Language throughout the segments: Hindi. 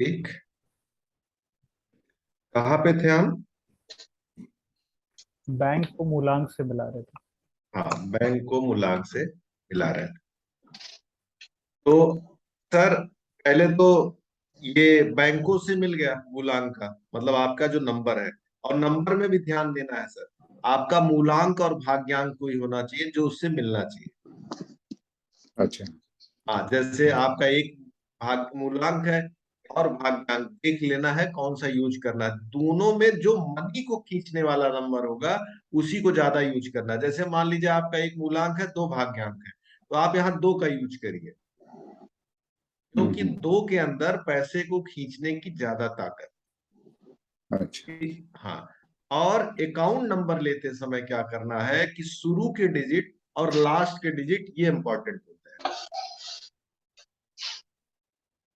ठीक। कहाँ पे थे हम? बैंक को मूलांक से मिला रहे थे। हाँ, बैंक को मूलांक से मिला रहे थे। तो सर, पहले तो ये बैंकों से मिल गया मूलांक का मतलब आपका जो नंबर है। और नंबर में भी ध्यान देना है सर, आपका मूलांक और भाग्यांक कोई होना चाहिए जो उससे मिलना चाहिए। अच्छा। हाँ, जैसे आपका एक भाग मूलांक है और भाग्यांक देख लेना है कौन सा यूज करना है। दोनों में जो मनी को खींचने वाला नंबर होगा उसी को ज्यादा यूज करना है। जैसे मान लीजिए आपका एक मूलांक है, दो भाग्यांक है, तो आप यहाँ दो का यूज करिए, क्योंकि दो के अंदर पैसे को खींचने की ज्यादा ताकत। अच्छा। हाँ। और अकाउंट नंबर लेते समय क्या करना है कि शुरू के डिजिट और लास्ट के डिजिट ये इंपॉर्टेंट होते हैं।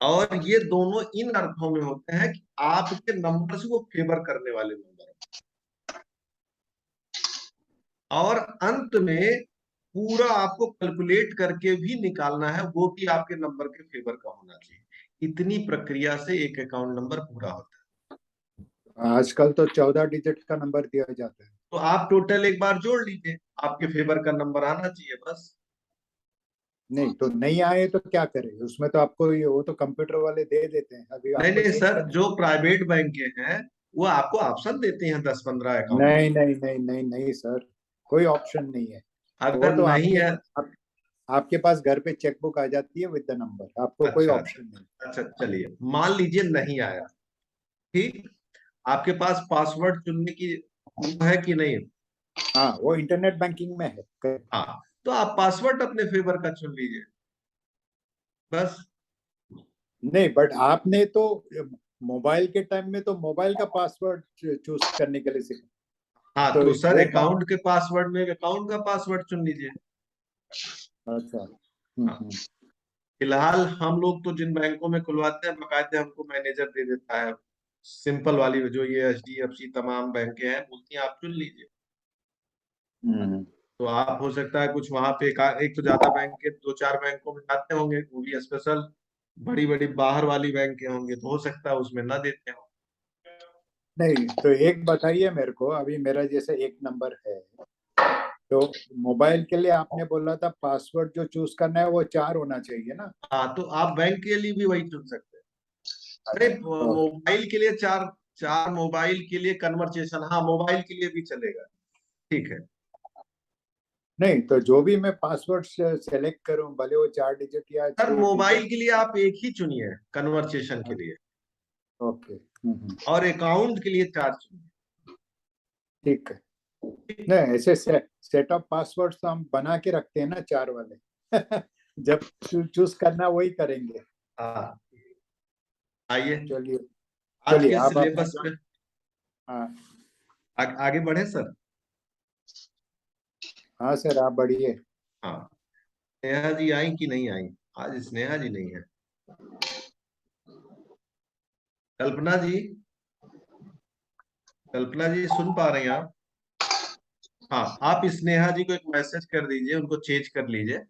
और ये दोनों इन अर्थों में होते हैं कि आपके नंबर से वो फेवर करने वाले नंबर हैं। और अंत में पूरा आपको कैलकुलेट करके भी निकालना है, वो भी आपके नंबर के फेवर का होना चाहिए। इतनी प्रक्रिया से एक अकाउंट नंबर पूरा होता है। आजकल तो 14 डिजिट का नंबर दिया जाता है। तो आप टोटल एक बार जोड़ लीजिए, आपके फेवर का नंबर आना चाहिए बस। नहीं तो नहीं आए तो क्या करें? उसमें तो आपको वो तो कंप्यूटर वाले दे देते हैं, अभी नहीं आपको नहीं चेंज सर, करना। जो प्राइवेट बैंक हैं वो आपको ऑप्शन देते हैं 10-15 अकाउंट। नहीं नहीं नहीं नहीं नहीं सर, कोई ऑप्शन नहीं है। वो अगर तो नहीं है। आपके पास घर पे चेकबुक आ जाती है विद द नंबर, आपको कोई अच्छा अच्छा। ऑप्शन नहीं। अच्छा चलिए, मान लीजिए नहीं आया। ठीक। आपके पास पासवर्ड चुनने की वो है कि नहीं? हाँ, वो इंटरनेट बैंकिंग में है। हाँ, तो आप पासवर्ड अपने फेवर का चुन लीजिए बस। नहीं, बट आपने तो मोबाइल के टाइम में तो मोबाइल का पासवर्ड चूज करने के लिए सीखा, हाँ, तो तो सर वो अकाउंट के पासवर्ड में अकाउंट का पासवर्ड चुन लीजिए। अच्छा। हाँ। फिलहाल हम लोग तो जिन बैंकों में खुलवाते हैं बकायदे हमको मैनेजर दे देता है। सिंपल वाली जो ये HDFC तमाम बैंकें हैं बोलती हैं आप चुन लीजिए। हम्म। तो आप हो सकता है कुछ वहां पे एक तो ज्यादा बैंक के दो चार बैंकों में जाते होंगे, वो भी स्पेशल बड़ी बड़ी बाहर वाली बैंक के होंगे, तो हो सकता है उसमें ना देते हो। नहीं तो एक बताइए मेरे को, अभी मेरा जैसे एक नंबर है, तो मोबाइल के लिए आपने बोला था पासवर्ड जो चूज करना है वो 4 होना चाहिए ना? हाँ, तो आप बैंक के लिए भी वही चुन सकते हैं। अरे अच्छा, ओके। मोबाइल के लिए चार, चार मोबाइल के लिए कन्वर्सेशन, हाँ मोबाइल के लिए भी चलेगा। ठीक है। नहीं तो जो भी मैं पासवर्ड सेलेक्ट करूं, भले वो 4 डिजिट या सर 6 मोबाइल डिजिट। के लिए आप एक ही चुनिए कन्वर्सेशन के लिए, ओके। और अकाउंट के लिए चार चुनिए। ठीक है। नहीं, ऐसे सेट ऑफ पासवर्ड तो हम बना के रखते हैं ना 4 वाले। जब चूज करना वही करेंगे। हाँ, आइए चलिए। आज चलिए के आप अपना सिलेबस में हाँ। आगे बढ़े सर। हाँ सर, आप बढ़िए। हाँ, स्नेहा जी आई कि नहीं आई? आज स्नेहा जी नहीं है। कल्पना जी, कल्पना जी सुन पा रही हैं आप? हाँ, आप स्नेहा जी को एक मैसेज कर दीजिए, उनको चेंज कर लीजिए।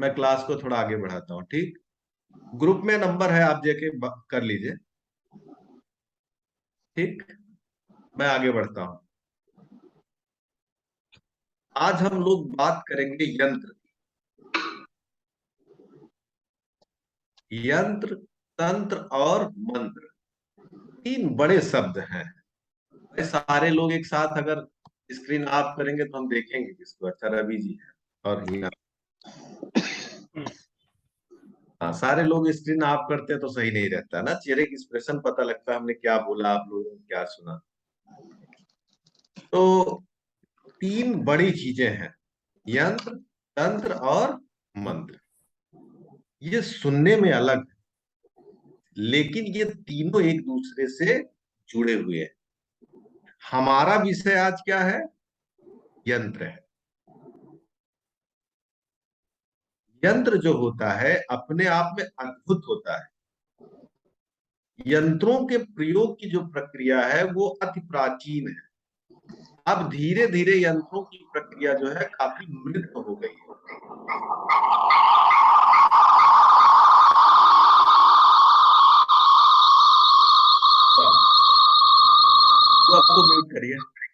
मैं क्लास को थोड़ा आगे बढ़ाता हूँ, ठीक? ग्रुप में नंबर है, आप जाके कर लीजिए। ठीक। मैं आगे बढ़ता हूँ। आज हम लोग बात करेंगे यंत्र। यंत्र, तंत्र और मंत्र, तीन बड़े शब्द हैं। ये सारे लोग एक साथ अगर स्क्रीन ऑफ करेंगे तो हम देखेंगे किसको। अच्छा, रवि जी है और हिना। हाँ, सारे लोग स्क्रीन ऑफ करते हैं तो सही नहीं रहता ना, चेहरे की एक्सप्रेशन पता लगता है हमने क्या बोला, आप लोगों ने क्या सुना। तो तीन बड़ी चीजें हैं, यंत्र, तंत्र और मंत्र। ये सुनने में अलग, लेकिन ये तीनों एक दूसरे से जुड़े हुए हैं। हमारा विषय आज क्या है? यंत्र है। यंत्र जो होता है अपने आप में अद्भुत होता है। यंत्रों के प्रयोग की जो प्रक्रिया है वो अति प्राचीन है। अब धीरे धीरे यंत्रों की प्रक्रिया जो है काफी मृत हो गई है। करिए,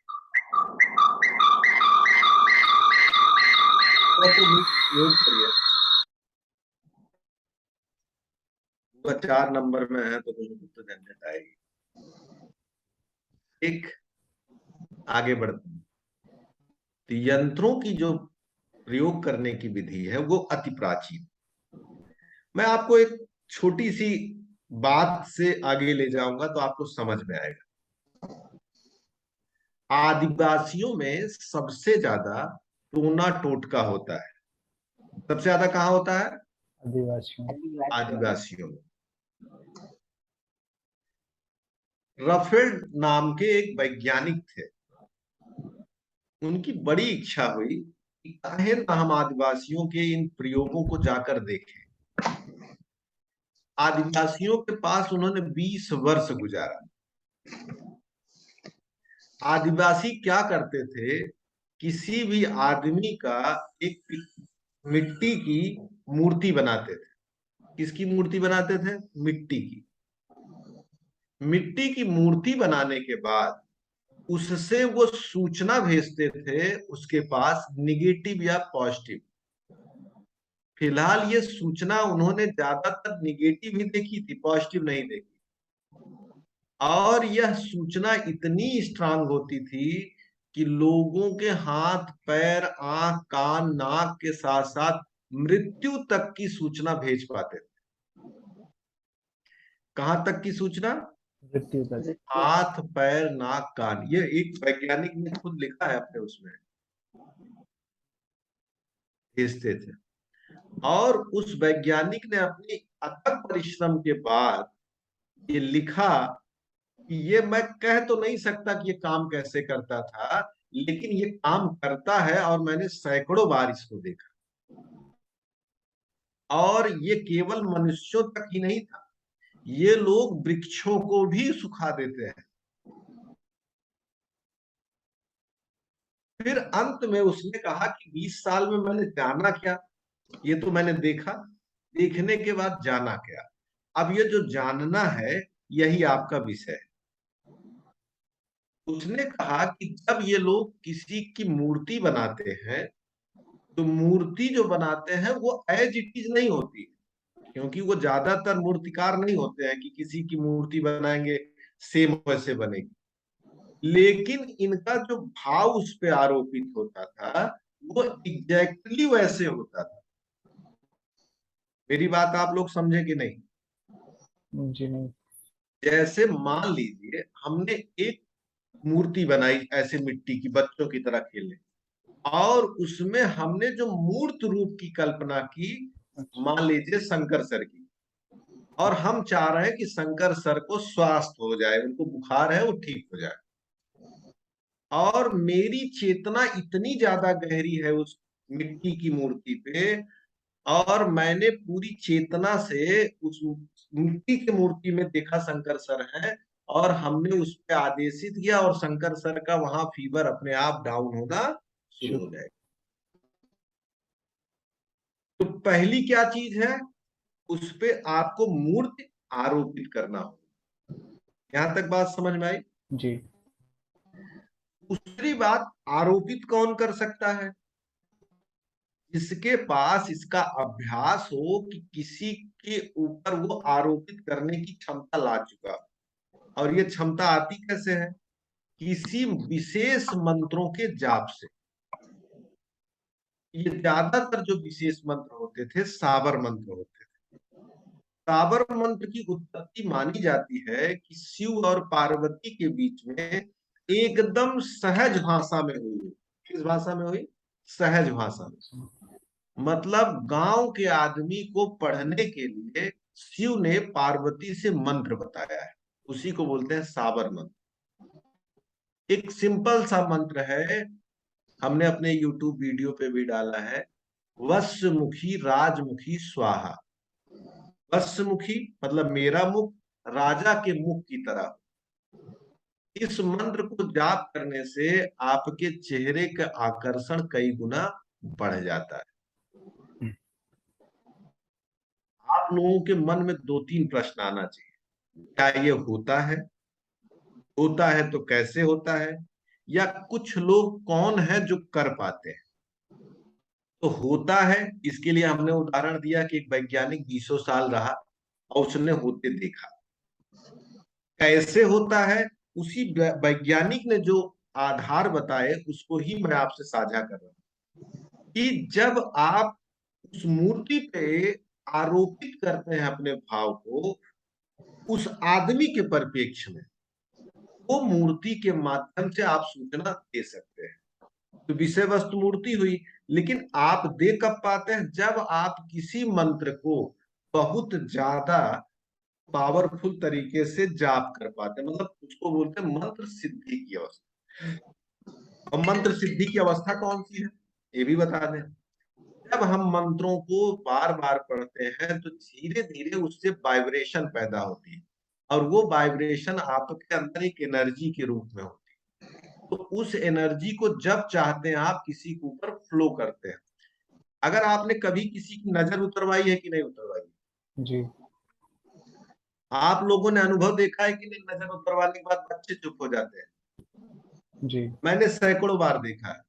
थोड़ा सा म्यूट करिए। वो 4 नंबर में है तो मुझे तो झंझट आएगी। एक, आगे बढ़ते हैं। तो यंत्रों की जो प्रयोग करने की विधि है वो अति प्राचीन। मैं आपको एक छोटी सी बात से आगे ले जाऊंगा तो आपको समझ में आएगा। आदिवासियों में सबसे ज्यादा टोना टोटका होता है। सबसे ज्यादा कहाँ होता है? आदिवासियों। आदिवासियों में। रफेल नाम के एक वैज्ञानिक थे, उनकी बड़ी इच्छा हुई कि काहे ना हम आदिवासियों के इन प्रयोगों को जाकर देखें। आदिवासियों के पास उन्होंने 20 वर्ष गुजारा। आदिवासी क्या करते थे, किसी भी आदमी का एक मिट्टी की मूर्ति बनाते थे। किसकी मूर्ति बनाते थे? मिट्टी की। मिट्टी की मूर्ति बनाने के बाद उससे वो सूचना भेजते थे उसके पास, निगेटिव या पॉजिटिव। फिलहाल ये सूचना उन्होंने ज्यादातर निगेटिव ही देखी थी, पॉजिटिव नहीं देखी। और यह सूचना इतनी स्ट्रांग होती थी कि लोगों के हाथ पैर आंख कान नाक के साथ साथ मृत्यु तक की सूचना भेज पाते थे। कहां तक की सूचना? मृत्यु तक। हाथ पैर नाक कान। ये एक वैज्ञानिक ने खुद लिखा है अपने उसमें, भेजते थे। और उस वैज्ञानिक ने अपनी अथक परिश्रम के बाद ये लिखा कि ये मैं कह तो नहीं सकता कि ये काम कैसे करता था, लेकिन ये काम करता है और मैंने सैकड़ों बार इसको देखा। और ये केवल मनुष्यों तक ही नहीं था, ये लोग वृक्षों को भी सुखा देते हैं। फिर अंत में उसने कहा कि 20 साल में मैंने जाना क्या? ये तो मैंने देखा, देखने के बाद जाना क्या? अब ये जो जानना है यही आपका विषय है। उसने कहा कि जब ये लोग किसी की मूर्ति बनाते हैं तो मूर्ति जो बनाते हैं वो एज इट इज नहीं होती, क्योंकि वो ज्यादातर मूर्तिकार नहीं होते हैं कि किसी की मूर्ति बनाएंगे सेम वैसे बनेगी। लेकिन इनका जो भाव उस पे आरोपित होता था वो एग्जैक्टली वैसे होता था। मेरी बात आप लोग समझे कि नहीं? जी नहीं। जैसे मान लीजिए हमने एक मूर्ति बनाई ऐसे मिट्टी की, बच्चों की तरह खेले, और उसमें हमने जो मूर्त रूप की कल्पना की, मान लीजिए शंकर सर की, और हम चाह रहे हैं कि शंकर सर को स्वास्थ्य हो जाए, उनको बुखार है वो ठीक हो जाए। और मेरी चेतना इतनी ज्यादा गहरी है उस मिट्टी की मूर्ति पे, और मैंने पूरी चेतना से उस मिट्टी की मूर्ति में देखा शंकर सर है, और हमने उस पर आदेशित किया और शंकर सर का वहां फीवर अपने आप डाउन होना शुरू हो जाएगा। तो पहली क्या चीज है, उस पे आपको मूर्ति आरोपित करना हो। यहां तक बात समझ में आई? जी। दूसरी बात, आरोपित कौन कर सकता है? जिसके पास इसका अभ्यास हो कि किसी के ऊपर वो आरोपित करने की क्षमता ला चुका। और ये क्षमता आती कैसे है? किसी विशेष मंत्रों के जाप से। ये ज्यादातर जो विशेष मंत्र होते थे साबर मंत्र होते थे। साबर मंत्र की उत्पत्ति मानी जाती है कि शिव और पार्वती के बीच में एकदम सहज भाषा में हुई। किस भाषा में हुई? सहज भाषा में। मतलब गांव के आदमी को पढ़ने के लिए शिव ने पार्वती से मंत्र बताया है, उसी को बोलते हैं साबर मंत्र। एक सिंपल सा मंत्र है, हमने अपने YouTube वीडियो पे भी डाला है। वस्मुखी राजमुखी स्वाहा। वस्मुखी मतलब मेरा मुख राजा के मुख की तरह। इस मंत्र को जाप करने से आपके चेहरे का आकर्षण कई गुना बढ़ जाता है। आप लोगों के मन में 2-3 प्रश्न आना चाहिए। क्या ये होता है? होता है तो कैसे होता है? या कुछ लोग कौन है जो कर पाते हैं? तो होता है, इसके लिए हमने उदाहरण दिया कि एक वैज्ञानिक 20 साल रहा और उसने होते देखा। कैसे होता है, उसी वैज्ञानिक ने जो आधार बताए उसको ही मैं आपसे साझा कर रहा हूं कि जब आप उस मूर्ति पे आरोपित करते हैं अपने भाव को उस आदमी के परिप्रेक्ष्य में, वो मूर्ति के माध्यम से आप सूचना दे सकते हैं। तो विषय वस्तु मूर्ति हुई, लेकिन आप दे कब पाते हैं? जब आप किसी मंत्र को बहुत ज्यादा पावरफुल तरीके से जाप कर पाते हैं, मतलब उसको बोलते हैं मंत्र सिद्धि की अवस्था। और मंत्र सिद्धि की अवस्था कौन सी है ये भी बता दें। जब हम मंत्रों को बार बार पढ़ते हैं तो धीरे धीरे उससे वाइब्रेशन पैदा होती है और वो वाइब्रेशन आपके अंदर एक एनर्जी के रूप में होती है। तो उस एनर्जी को जब चाहते हैं आप किसी के ऊपर फ्लो करते हैं। अगर आपने कभी किसी की नजर उतरवाई है कि नहीं उतरवाई? जी आप लोगों ने अनुभव देखा है कि नहीं, नजर उतरवाने के बाद बच्चे चुप हो जाते हैं? जी मैंने सैकड़ों बार देखा है।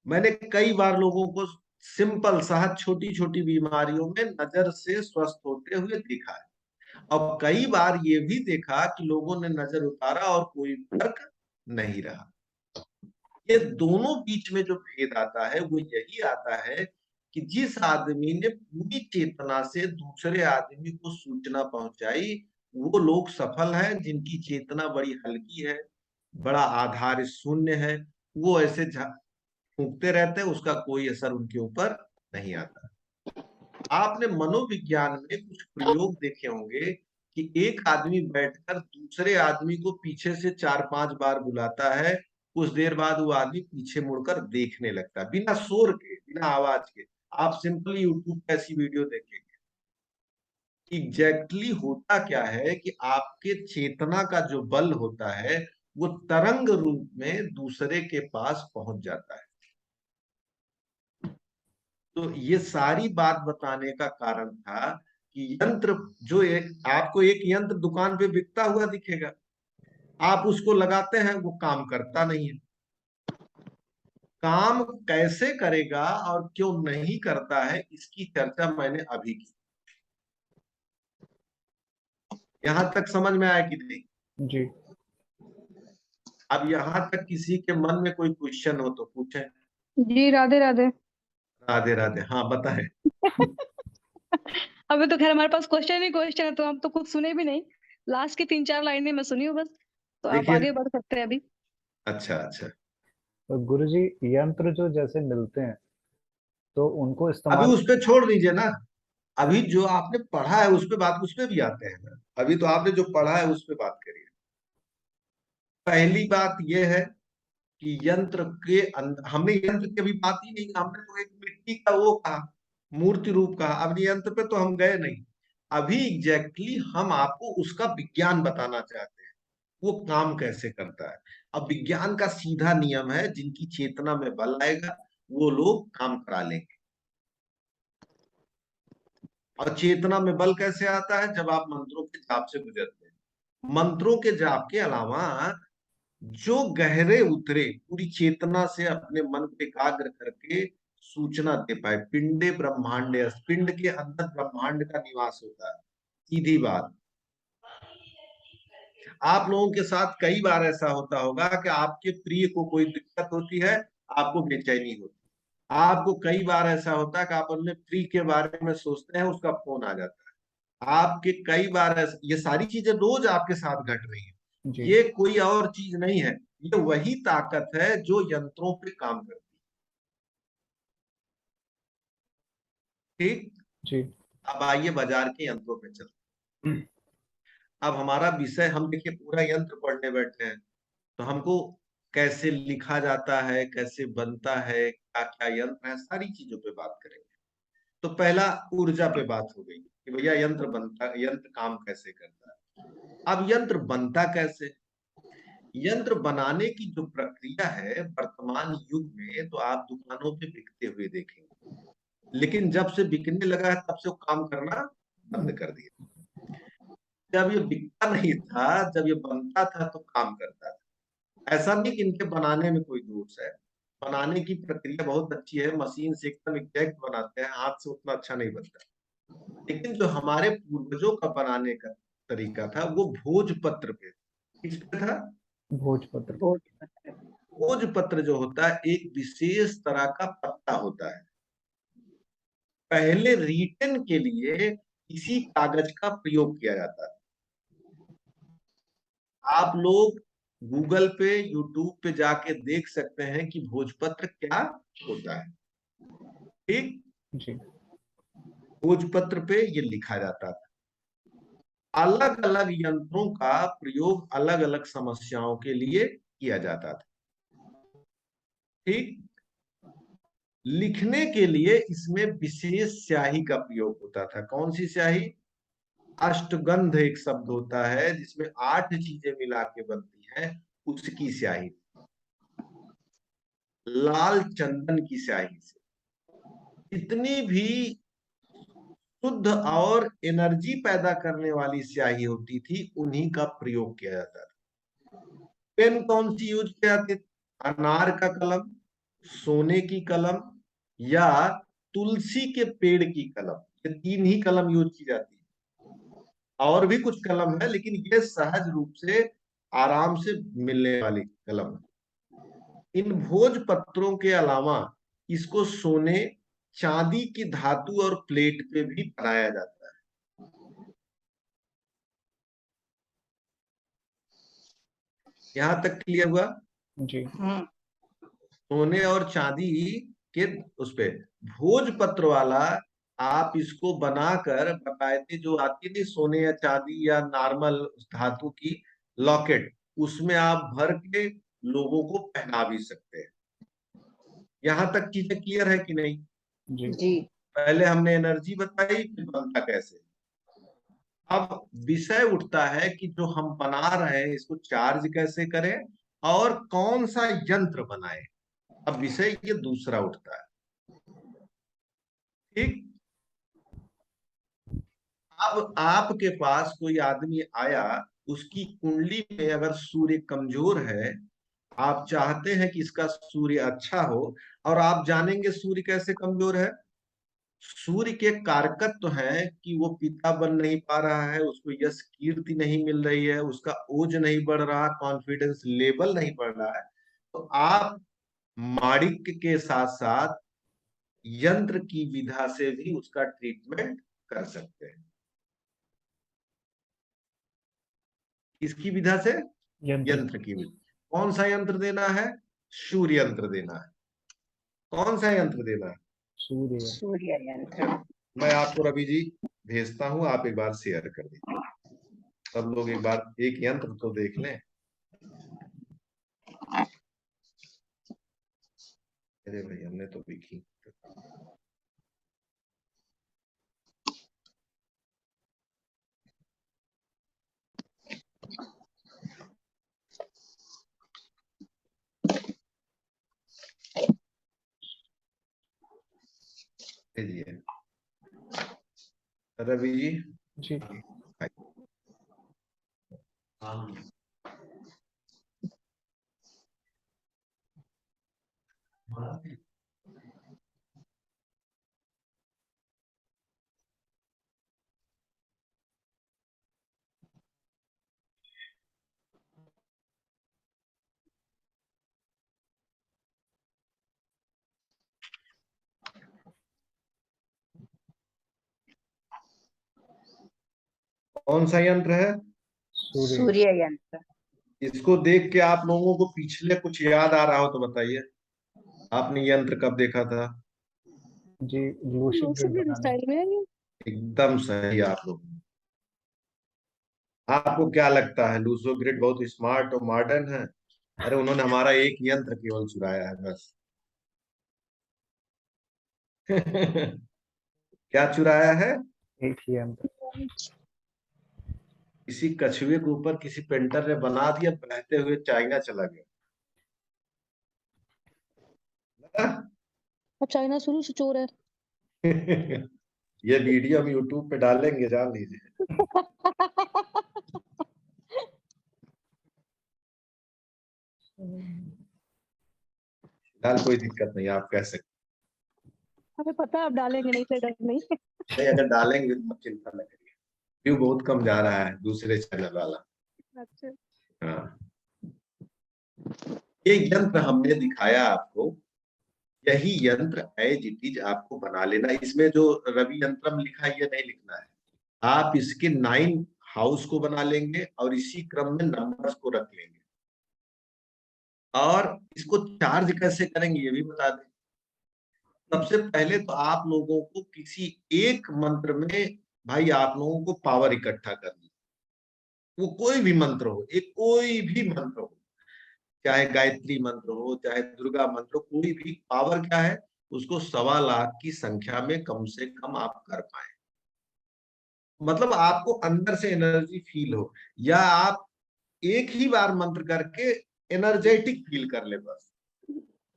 मैंने कई बार लोगों को सिंपल सहज छोटी छोटी बीमारियों में नजर से स्वस्थ होते हुए देखा है। अब कई बार ये भी देखा कि लोगों ने नजर उतारा और कोई फर्क नहीं रहा। ये दोनों बीच में जो भेद आता है वो यही आता है कि जिस आदमी ने पूरी चेतना से दूसरे आदमी को सूचना पहुंचाई वो लोग सफल हैं। जिनकी चेतना बड़ी हल्की है, बड़ा आधार शून्य है, वो ऐसे फूंकते रहते हैं, उसका कोई असर उनके ऊपर नहीं आता। आपने मनोविज्ञान में कुछ प्रयोग देखे होंगे कि एक आदमी बैठकर दूसरे आदमी को पीछे से 4-5 बार बुलाता है, कुछ देर बाद वो आदमी पीछे मुड़कर देखने लगता है, बिना शोर के, बिना आवाज के। आप सिंपली यूट्यूब पे ऐसी वीडियो देखेंगे। एग्जैक्टली होता क्या है कि आपके चेतना का जो बल होता है वो तरंग रूप में दूसरे के पास पहुंच जाता है। तो ये सारी बात बताने का कारण था कि यंत्र जो एक आपको एक यंत्र दुकान पे बिकता हुआ दिखेगा, आप उसको लगाते हैं, वो काम करता नहीं है। काम कैसे करेगा और क्यों नहीं करता है इसकी चर्चा मैंने अभी की। यहां तक समझ में आया कि नहीं? जी अब यहां तक किसी के मन में कोई क्वेश्चन हो तो पूछें। जी राधे राधे। राधे राधे। हाँ बताएं। अभी तो खैर हमारे पास क्वेश्चन ही क्वेश्चन है, तो हम तो कुछ सुने भी नहीं। लास्ट की 3-4 लाइनें मैं सुनी हूँ बस। तो आप देखिए, आगे बढ़ सकते हैं अभी। अच्छा अच्छा, तो गुरुजी यंत्र जो जैसे मिलते हैं तो उनको अभी इस्तेमाल उस पे छोड़ दीजिए ना। अभी जो आपने पढ़ा है उस पे बात, उस पे भी आते हैं ना। अभी तो आपने जो पढ़ा है उस पे बात करिए। पहली बात यह है कि यंत्र के अंदर हमने यंत्र की अभी बात ही नहीं की। हमने तो एक मिट्टी का वो कहा, मूर्ति रूप कहा। अब यंत्र पे तो हम गए नहीं। अभी एग्जैक्टली हम आपको उसका विज्ञान बताना चाहते हैं, वो काम कैसे करता है। अब विज्ञान का सीधा नियम है, जिनकी चेतना में बल आएगा वो लोग काम करा लेंगे। और चेतना में बल कैसे आता है? जब आप मंत्रों के जाप से गुजरते हैं। मंत्रों के जाप के अलावा जो गहरे उतरे, पूरी चेतना से अपने मन को एकाग्र करके सूचना दे पाए। पिंडे ब्रह्मांडे, पिंड के अंदर ब्रह्मांड का निवास होता है। सीधी बात। आप लोगों के साथ कई बार ऐसा होता होगा कि आपके प्रिय को कोई दिक्कत होती है, आपको बेचैनी होती है। आपको कई बार ऐसा होता है कि आप अपने प्रिय के बारे में सोचते हैं, उसका फोन आ जाता है। आपके कई बार ये सारी चीजें रोज आपके साथ घट रही है। जी ये कोई और चीज नहीं है, ये वही ताकत है जो यंत्रों पे काम करती है। ठीक। जी अब आइए बाजार के यंत्रों पे चलते हैं। अब हमारा विषय, हम देखिए पूरा यंत्र पढ़ने बैठे हैं, तो हमको कैसे लिखा जाता है, कैसे बनता है, क्या क्या यंत्र है, सारी चीजों पे बात करेंगे। तो पहला ऊर्जा पे बात हो गई कि भैया यंत्र बनता, यंत्र काम कैसे करता है। अब यंत्र बनता कैसे? यंत्र बनाने की जो प्रक्रिया है वर्तमान युग में तो आप दुकानों पे बिकते हुए देखेंगे, लेकिन जब से बिकने लगा है तब से वो काम करना बंद कर दिया। जब ये बिकता नहीं था, जब ये बनता था तो काम करता था। ऐसा नहीं कि इनके बनाने में कोई दोष है, बनाने की प्रक्रिया बहुत अच्छी है, मशीन से एकदम एग्जैक्ट बनाते हैं, हाथ से उतना अच्छा नहीं बनता। लेकिन जो हमारे पूर्वजों का बनाने का तरीका था वो भोजपत्र पे, किस पे था? भोजपत्र। भोजपत्र जो होता है एक विशेष तरह का पत्ता होता है। पहले रिटन के लिए इसी कागज का प्रयोग किया जाता है। आप लोग गूगल पे, यूट्यूब पे जाके देख सकते हैं कि भोजपत्र क्या होता है। ठीक, जी भोजपत्र पे ये लिखा जाता था। अलग अलग यंत्रों का प्रयोग अलग अलग समस्याओं के लिए किया जाता था। ठीक, लिखने के लिए इसमें विशेष स्याही का प्रयोग होता था। कौन सी स्याही? अष्टगंध एक शब्द होता है जिसमें 8 चीजें मिला के बनती हैं, उसकी स्याही, लाल चंदन की स्याही से। जितनी भी शुद्ध और एनर्जी पैदा करने वाली स्याही होती थी उन्हीं का प्रयोग किया जाता था। पेन कौन सी यूज किया जाती? अनार का कलम, सोने की कलम या तुलसी के पेड़ की कलम, ये 3 ही कलम यूज की जाती है। और भी कुछ कलम है लेकिन ये सहज रूप से आराम से मिलने वाली कलम है। इन भोजपत्रों के अलावा इसको सोने, चांदी की धातु और प्लेट पे भी बनाया जाता है। यहां तक क्लियर हुआ? जी सोने और चांदी के उस पे भोजपत्र वाला आप इसको बनाकर बाकायदे जो आती थी सोने या चांदी या नॉर्मल धातु की लॉकेट, उसमें आप भर के लोगों को पहना भी सकते हैं। यहां तक चीजें क्लियर है कि नहीं? जी पहले हमने एनर्जी बताई, फिर बनता कैसे। अब विषय उठता है कि जो हम बना रहे हैं इसको चार्ज कैसे करें और कौन सा यंत्र बनाए। अब विषय ये दूसरा उठता है। ठीक, अब आपके पास कोई आदमी आया, उसकी कुंडली में अगर सूर्य कमजोर है, आप चाहते हैं कि इसका सूर्य अच्छा हो, और आप जानेंगे सूर्य कैसे कमजोर है। सूर्य के कारकत्व तो है कि वो पिता बन नहीं पा रहा है, उसको यश कीर्ति नहीं मिल रही है, उसका ओज नहीं बढ़ रहा, कॉन्फिडेंस लेवल नहीं बढ़ रहा है, तो आप माणिक्य के साथ साथ यंत्र की विधा से भी उसका ट्रीटमेंट कर सकते हैं। किसकी विधा से? यंत्र। यंत्र की विधा। कौन सा यंत्र देना है? सूर्य यंत्र देना है। कौन सा यंत्र देना है? सूर्य। मैं आपको रवि जी भेजता हूं, आप एक बार शेयर कर दीजिए, सब लोग एक बार एक यंत्र तो देख लें। अरे भाई हमने तो लिखी। भेजिए रवि जी। जी हाँ, कौन सा यंत्र है? सूर्य। इसको देख के आप लोगों को पिछले कुछ याद आ रहा हो तो बताइए, आपने यंत्र कब देखा था? जी लूसी ग्रिड लूसी बनाने। स्टाइल में है ये। एकदम सही आप लोग। आपको क्या लगता है लूसो ग्रिड बहुत स्मार्ट और मॉडर्न है? अरे उन्होंने हमारा एक यंत्र केवल चुराया है बस। क्या चुराया है? एक ही यंत्र। किसी कछुए के ऊपर किसी पेंटर ने बना दिया, बहते हुए चाइना चला गया। और चाइना शुरू से चोर है। ये वीडियो हम यूट्यूब पे डालेंगे, जान लीजिए। फिलहाल कोई दिक्कत नहीं, आप कह सकते हमें पता है आप डालेंगे नहीं, से डर नहीं। हैं। अगर डालेंगे तो चिंता न करिए, व्यू बहुत कम जा रहा है दूसरे चैनल वाला। अच्छा। हाँ, ये यंत्र हमने दिखाया आपको, यही यंत्र एज इट इज आपको बना लेना। इसमें जो रवि यंत्रम लिखा है ये नहीं लिखना है, आप इसके 9 हाउस को बना लेंगे और इसी क्रम में नंबर्स को रख लेंगे। और इसको चार्ज कैसे करेंगे ये भी बता दें। सबसे पहले तो आप लोगों को किसी एक मंत्र में, भाई आप लोगों को पावर इकट्ठा करनी, वो कोई भी मंत्र हो, एक कोई भी मंत्र हो, चाहे गायत्री मंत्र हो, चाहे दुर्गा मंत्र हो, कोई भी पावर क्या है, उसको 1.25 लाख की संख्या में कम से कम आप कर पाए। मतलब आपको अंदर से एनर्जी फील हो, या आप एक ही बार मंत्र करके एनर्जेटिक फील कर ले बस,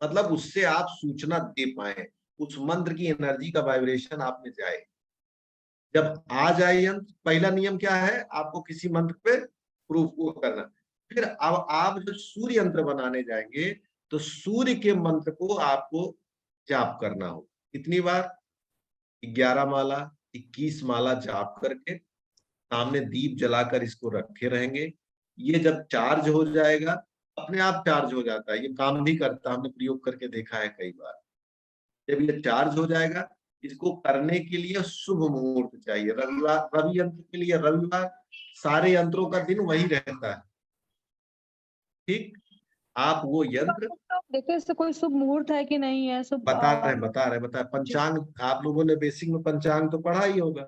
मतलब उससे आप सूचना दे पाए, उस मंत्र की एनर्जी का वाइब्रेशन आप में जाए। जब आ जाए यंत्र, पहला नियम क्या है, आपको किसी मंत्र पे प्रूफ को करना। फिर अब आप जब सूर्य यंत्र बनाने जाएंगे तो सूर्य के मंत्र को आपको जाप करना हो। कितनी बार? 11 माला, 21 माला जाप करके सामने दीप जलाकर इसको रखे रहेंगे। ये जब चार्ज हो जाएगा, अपने आप चार्ज हो जाता है, ये काम भी करता है, हमने प्रयोग करके देखा है कई बार। जब ये चार्ज हो जाएगा, इसको करने के लिए शुभ मुहूर्त चाहिए। रविवार, रवि यंत्र के लिए रविवार, सारे यंत्रों का दिन वही रहता है। ठीक, आप वो यंत्र देखते इससे कोई शुभ मुहूर्त है कि नहीं है, शुभ बता रहे पंचांग, आप लोगों ने बेसिक में पंचांग तो पढ़ा ही होगा,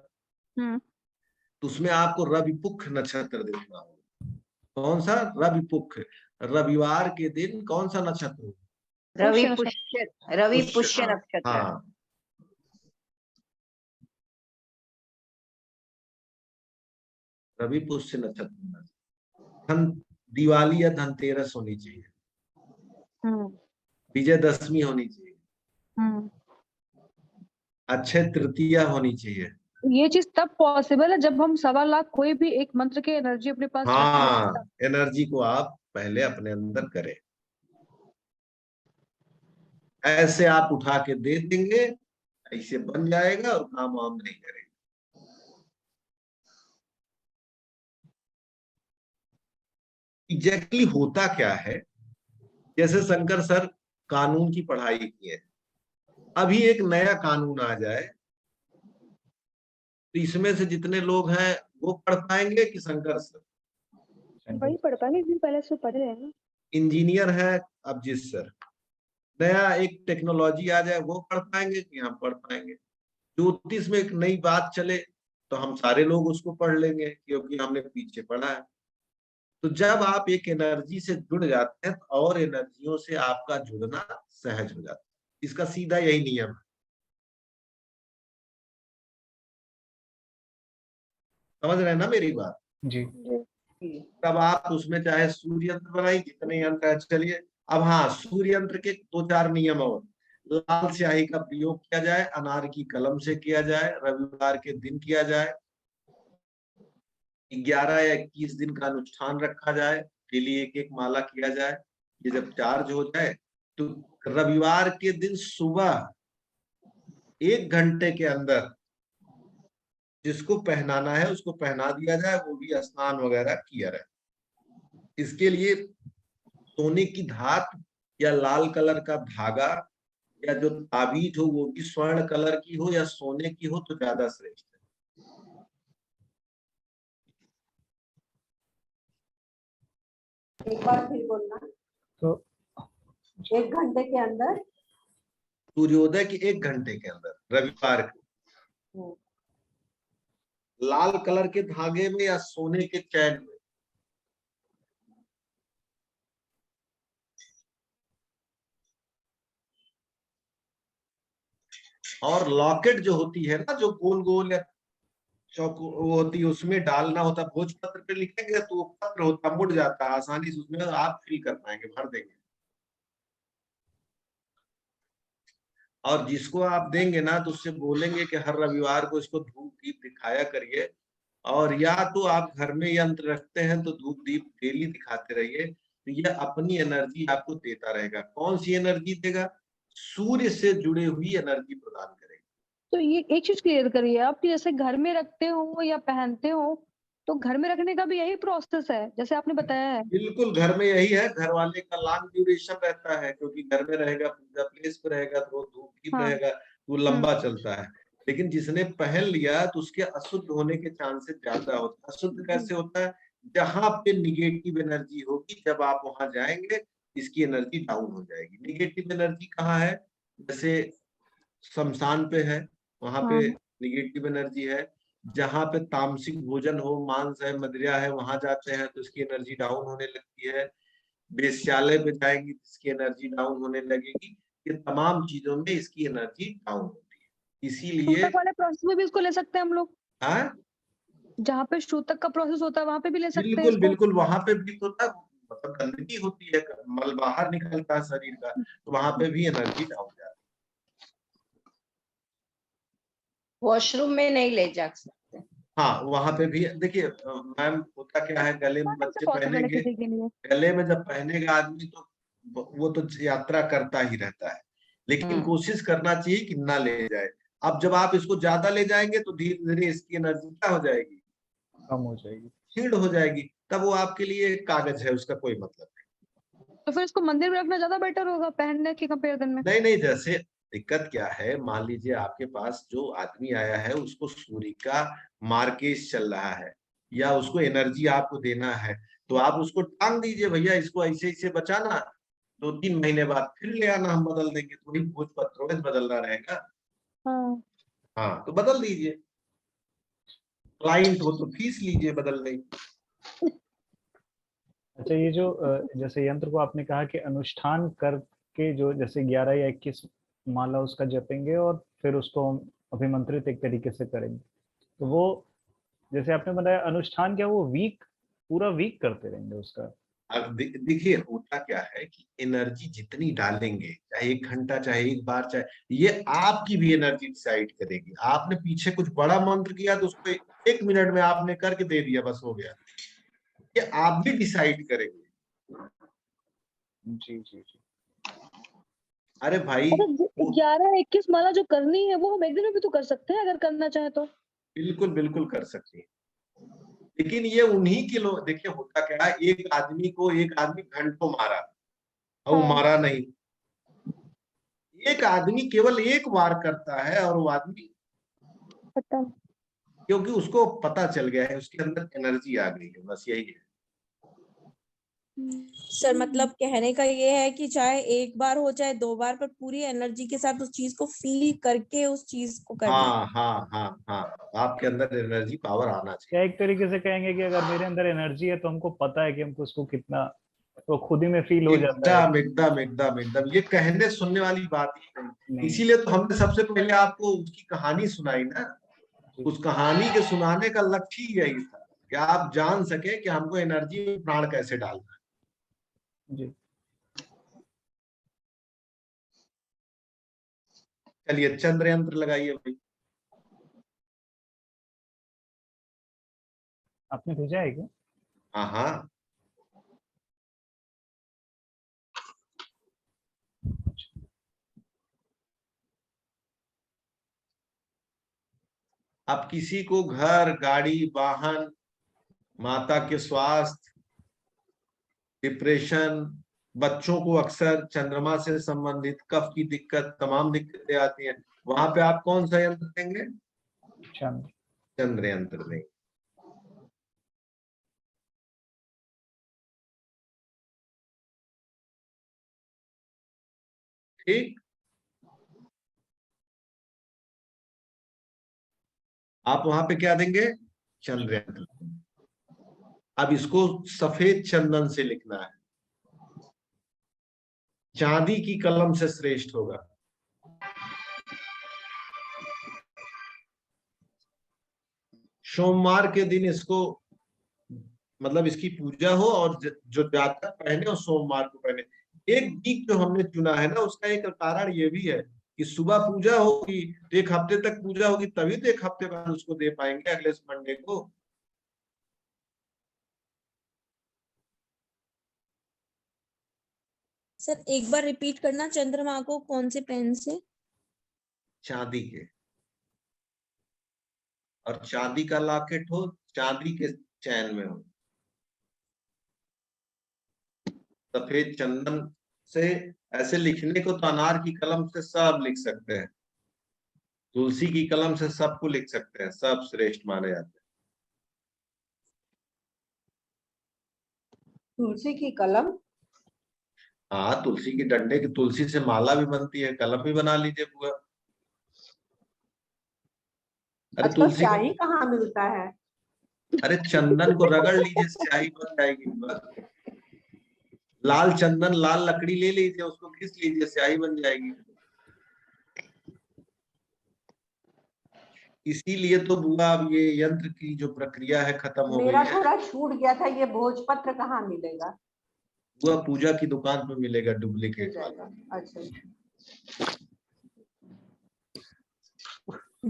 तो उसमें आपको रवि पुख नक्षत्र देखना होगा। कौन सा? रवि पुख, रविवार के दिन कौन सा नक्षत्र होगा? रवि पुष्य हाँ, नक्षत्र। हाँ, रवि पुष्य नक्षत्र। दिवाली या धनतेरस होनी चाहिए, विजयदशमी होनी चाहिए, अक्षय तृतीया होनी चाहिए। ये चीज तब पॉसिबल है जब हम 1.25 लाख कोई भी एक मंत्र की एनर्जी अपने पास रखें। हाँ, एनर्जी को आप पहले अपने अंदर करें। ऐसे आप उठा के दे देंगे, ऐसे बन जाएगा और काम वाम नहीं करेगा। एग्जैक्टली होता क्या है, जैसे शंकर सर कानून की पढ़ाई किए, अभी एक नया कानून आ जाए तो इसमें से जितने लोग हैं वो पढ़ पाएंगे कि शंकर सर? वही पढ़ पाएंगे, दिन पहले से पढ़ रहे हैं। इंजीनियर है अभिजीत सर, नया एक टेक्नोलॉजी आ जाए वो पढ़ पाएंगे कि हम पढ़ पाएंगे? ज्योतिष में एक नई बात चले तो हम सारे लोग उसको पढ़ लेंगे क्योंकि हमने पीछे पढ़ा है। तो जब आप एक एनर्जी से जुड़ जाते हैं तो और एनर्जियों से आपका जुड़ना सहज हो जाता है। इसका सीधा यही नियम है। समझ रहे हैं ना मेरी बात? जी। तब आप उसमें चाहे सूर्य यंत्र बनाइए, जितने यंत्र है चलिए। अब हाँ, सूर्य यंत्र के 2-4 नियम और, लाल स्याही का प्रयोग किया जाए, अनार की कलम से किया जाए, रविवार के दिन किया जाए, 11 या 21 दिन का अनुष्ठान रखा जाए, डेली एक एक माला किया जाए। ये जब चार्ज हो जाए तो रविवार के दिन सुबह 1 घंटे के अंदर जिसको पहनाना है उसको पहना दिया जाए, वो भी स्नान वगैरह किया रहे। इसके लिए सोने की धात या लाल कलर का धागा या जो ताबीज हो वो भी स्वर्ण कलर की हो या सोने की हो तो ज्यादा श्रेष्ठ है। एक बार फिर बोलना। तो 1 घंटे के अंदर, सूर्योदय के 1 घंटे के अंदर रविवार को लाल कलर के धागे में या सोने के चैन में और लॉकेट जो होती है ना, जो गोल गोल या चौक वो होती है, उसमें डालना होता है। भोजपत्र पे लिखेंगे तो वो पत्र होता, मुड़ जाता है आसानी से, उसमें आप फिल कर पाएंगे, भर देंगे। और जिसको आप देंगे ना तो उससे बोलेंगे कि हर रविवार को इसको धूप दीप दिखाया करिए। और या तो आप घर में यंत्र रखते हैं तो धूप दीप डेली दिखाते रहिए, तो यह अपनी एनर्जी आपको देता रहेगा। कौन सी एनर्जी देगा? सूर्य से जुड़ी हुई एनर्जी प्रदान करेगा। तो ये एक चीज क्लियर करिए आप कि जैसे घर में रखते हो या पहनते हो, तो घर में रखने का भी यही प्रोसेस है जैसे आपने बताया है? बिल्कुल, घर में यही है। घर वाले का लॉन्ग ड्यूरेशन रहता है, क्योंकि घर में रहेगा, पूजा प्लेस पे रहेगा, तो धूप की हाँ। रहेगा, तो लंबा चलता है। लेकिन जिसने पहन लिया तो उसके अशुद्ध होने के चांसेस ज्यादा होते हैं। अशुद्ध कैसे होता है? जहां पे निगेटिव एनर्जी होगी, जब आप वहां जाएंगे, इसकी एनर्जी डाउन हो जाएगी। निगेटिव एनर्जी कहाँ है? जैसे शमशान पे है, वहां पे हाँ। निगेटिव एनर्जी है। जहां पे तामसिक भोजन हो, मांस है, मदिरा है, वहां जाते हैं तो इसकी एनर्जी डाउन होने लगती है। वेश्यालय पे जाएंगी तो इसकी एनर्जी डाउन होने लगेगी। ये तमाम चीजों में इसकी एनर्जी डाउन होती है। इसीलिए शूतक वाले प्रोसेस में भी इसको ले सकते हैं हम लोग? हाँ, जहाँ पे शूतक का प्रोसेस होता है वहां पे भी ले सकते हैं बिल्कुल इसको? बिल्कुल, वहां पे भी तो तब मतलब गंदगी होती है, मल बाहर निकलता है शरीर का, तो वहां पे भी एनर्जी डाउन जाती वॉशरूम में नहीं ले जा सकते। है। हाँ, वहां पे भी देखिए मैम, होता क्या है, गले में बच्चे पॉसिबल है पहनेंगे, किसी के लिए? गले में जब पहनेगा आदमी तो वो तो यात्रा करता ही रहता है, लेकिन कोशिश करना चाहिए कि ना ले जाए। अब जब आप इसको ज्यादा ले जाएंगे तो धीरे धीरे इसकी एनर्जी क्या हो जाएगी? कम हो जाएगी। क्षीण हो जाएगी। तब वो आपके लिए एक कागज है, उसका कोई मतलब तो फिर इसको मंदिर में रखना ज्यादा बेटर होगा पहनने के कंपेरिजन में? नहीं। नहीं, जैसे दिक्कत क्या है, मान लीजिए आपके पास जो आदमी आया है उसको सूर्य का मार्केश चल रहा है, या उसको एनर्जी आपको देना है, तो आप उसको टांग दीजिए, भैया इसको ऐसे ऐसे बचाना, 2-3 महीने बाद फिर ले आना, हम बदल देंगे। थोड़ी भोज पत्रों में बदलना रहेगा। हाँ। हाँ, तो बदल दीजिए। क्लाइंट हो तो फीस लीजिए बदलने की। अच्छा, ये जो जैसे यंत्र को आपने कहा कि अनुष्ठान करके जो जैसे 11 या 21 माला उसका जपेंगे और फिर उसको हम अभिमंत्रित एक तरीके से करेंगे, तो वो जैसे आपने बताया अनुष्ठान, क्या वो पूरा वीक करते रहेंगे उसका? अब देखिए होता क्या है कि एनर्जी जितनी डालेंगे, चाहे 1 घंटा, चाहे एक बार, चाहे, ये आपकी भी एनर्जी डिसाइड करेगी। आपने पीछे कुछ बड़ा मंत्र किया तो उसको 1 मिनट में आपने करके दे दिया, बस हो गया। ये आप भी डिसाइड करेंगे। जी जी जी। अरे भाई, अच्छा, 11-21 माला जो करनी है वो हम एक दिन में भी तो कर सकते हैं अगर करना चाहे तो? बिल्कुल बिल्कुल कर सकते हैं, लेकिन ये उन्हीं के लोग, देखिए होता क्या है, एक आदमी घंटों मारा और वो हाँ। मारा नहीं। एक आदमी केवल एक बार करता है और वो आदमी, पता। क्योंकि उसको पता चल गया है, उसके अंदर एनर्जी आ गई है, बस यही है। सर मतलब कहने का ये है कि चाहे एक बार हो चाहे 2 बार, पर पूरी एनर्जी के साथ उस चीज को फील करके उस चीज को करना। हाँ हाँ हाँ हाँ, आपके अंदर एनर्जी पावर आना चाहिए। क्या एक तरीके से कहेंगे कि अगर मेरे अंदर एनर्जी है तो हमको पता है कि हमको उसको कितना, तो खुद ही में फील हो जाता है। एकदम एकदम एकदम एकदम, ये कहने सुनने वाली बात ही नहीं। नहीं। इसीलिए तो हमने सबसे पहले आपको उसकी कहानी सुनाई ना। उस कहानी के सुनाने का लक्ष्य ही यही था कि आप जान सके कि हमको एनर्जी में प्राण कैसे डालना है। जी। चलिए चंद्र यंत्र लगाइए भाई। आपने भेजा है क्या? हाँ हाँ, अब किसी को घर, गाड़ी, वाहन, माता के स्वास्थ्य, डिप्रेशन, बच्चों को अक्सर चंद्रमा से संबंधित कफ की दिक्कत, तमाम दिक्कतें आती हैं, वहां पे आप कौन सा यंत्र देंगे? चंद्र। चंद्र यंत्र देंगे। ठीक, आप वहां पे क्या देंगे? चंद्र यंत्र। अब इसको सफेद चंदन से लिखना है, चांदी की कलम से श्रेष्ठ होगा। सोमवार के दिन इसको, मतलब इसकी पूजा हो, और जो जातक पहने वो सोमवार को पहने। एक वीक जो हमने चुना है ना, उसका एक कारण ये भी है कि सुबह पूजा होगी तो 1 हफ्ते तक पूजा होगी, तभी तो 1 हफ्ते बाद उसको दे पाएंगे अगले मंडे को। सर एक बार रिपीट करना, चंद्रमा को कौन से पेन से? चांदी के, और चांदी का लॉकेट हो, चांदी के चैन में हो। सफेद चंदन से ऐसे लिखने को तो अनार की कलम से सब लिख सकते हैं, तुलसी की कलम से सबको लिख सकते हैं, सब श्रेष्ठ माने जाते हैं। तुलसी की कलम? हाँ, तुलसी की डंडे की, तुलसी से माला भी बनती है, कलम भी बना लीजिए बुआ। अरे आजकल तुलसी स्याही का, कहाँ मिलता है? अरे चंदन को रगड़ लीजिए, स्याही बन जाएगी बुआ। लाल चंदन, लाल लकड़ी ले लीजिए, उसको घिस लीजिए, स्याही बन जाएगी। इसीलिए तो बुआ अब ये यंत्र की जो प्रक्रिया है खत्म हो गई मेरा है। थोड़ा छूट गया था, ये भोजपत्र कहाँ मिलेगा? बुआ पूजा की दुकान पे मिलेगा मिल डुप्लीकेट वाला। जाएगा? अच्छा।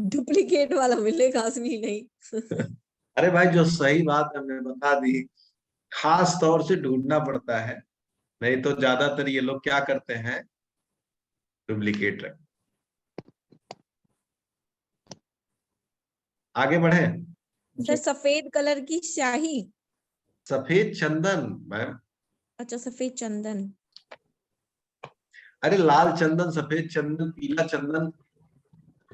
डुप्लीकेट वाला मिलेगा, असली नहीं। अरे भाई, जो सही बात हमने बता दी, खास तौर से ढूंढना पड़ता है, नहीं तो ज्यादातर ये लोग क्या करते हैं, डुप्लीकेट रख। आगे बढ़े। सर सफेद कलर की स्याही? सफेद चंदन मैम। अच्छा, सफेद चंदन। अरे लाल चंदन, सफेद चंदन, पीला चंदन,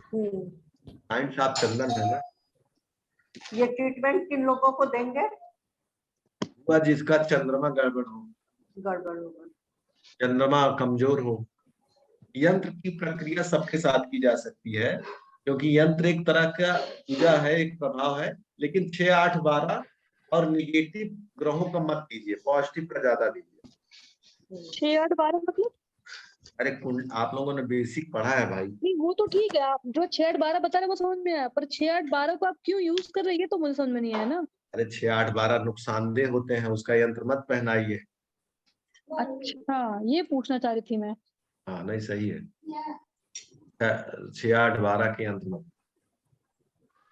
हम्म। नाइन साफ चंदन है ना। ये ट्रीटमेंट किन लोगों को देंगे? वह जिसका चंद्रमा गड़बड़ हो, गड़बड़ होगा। चंद्रमा कमजोर हो। यंत्र की प्रक्रिया सबके साथ की जा सकती है, क्योंकि यंत्र एक तरह का पूजा है, एक प्रभाव है, लेकिन 6, 8, 12 और निगेटिव ग्रहों का मत कीजिए, पॉजिटिव का ज्यादा दीजिए। 6, 8, 12 मतलब? अरे आप लोगों ने बेसिक पढ़ा है भाई। नहीं वो तो ठीक है, आप जो 6, 8, 12 बता रहे वो समझ में आया, पर 6, 8, 12 को आप क्यों यूज कर रहे हैं ये तो मुझे समझ में नहीं आया ना। अरे 6, 8, 12 नुकसानदेह होते हैं, उसका यंत्र मत पहनाइए। अच्छा, ये पूछना चाह रही थी मैं। हाँ नहीं, सही है। 6, 8, 12 के यंत्र मत।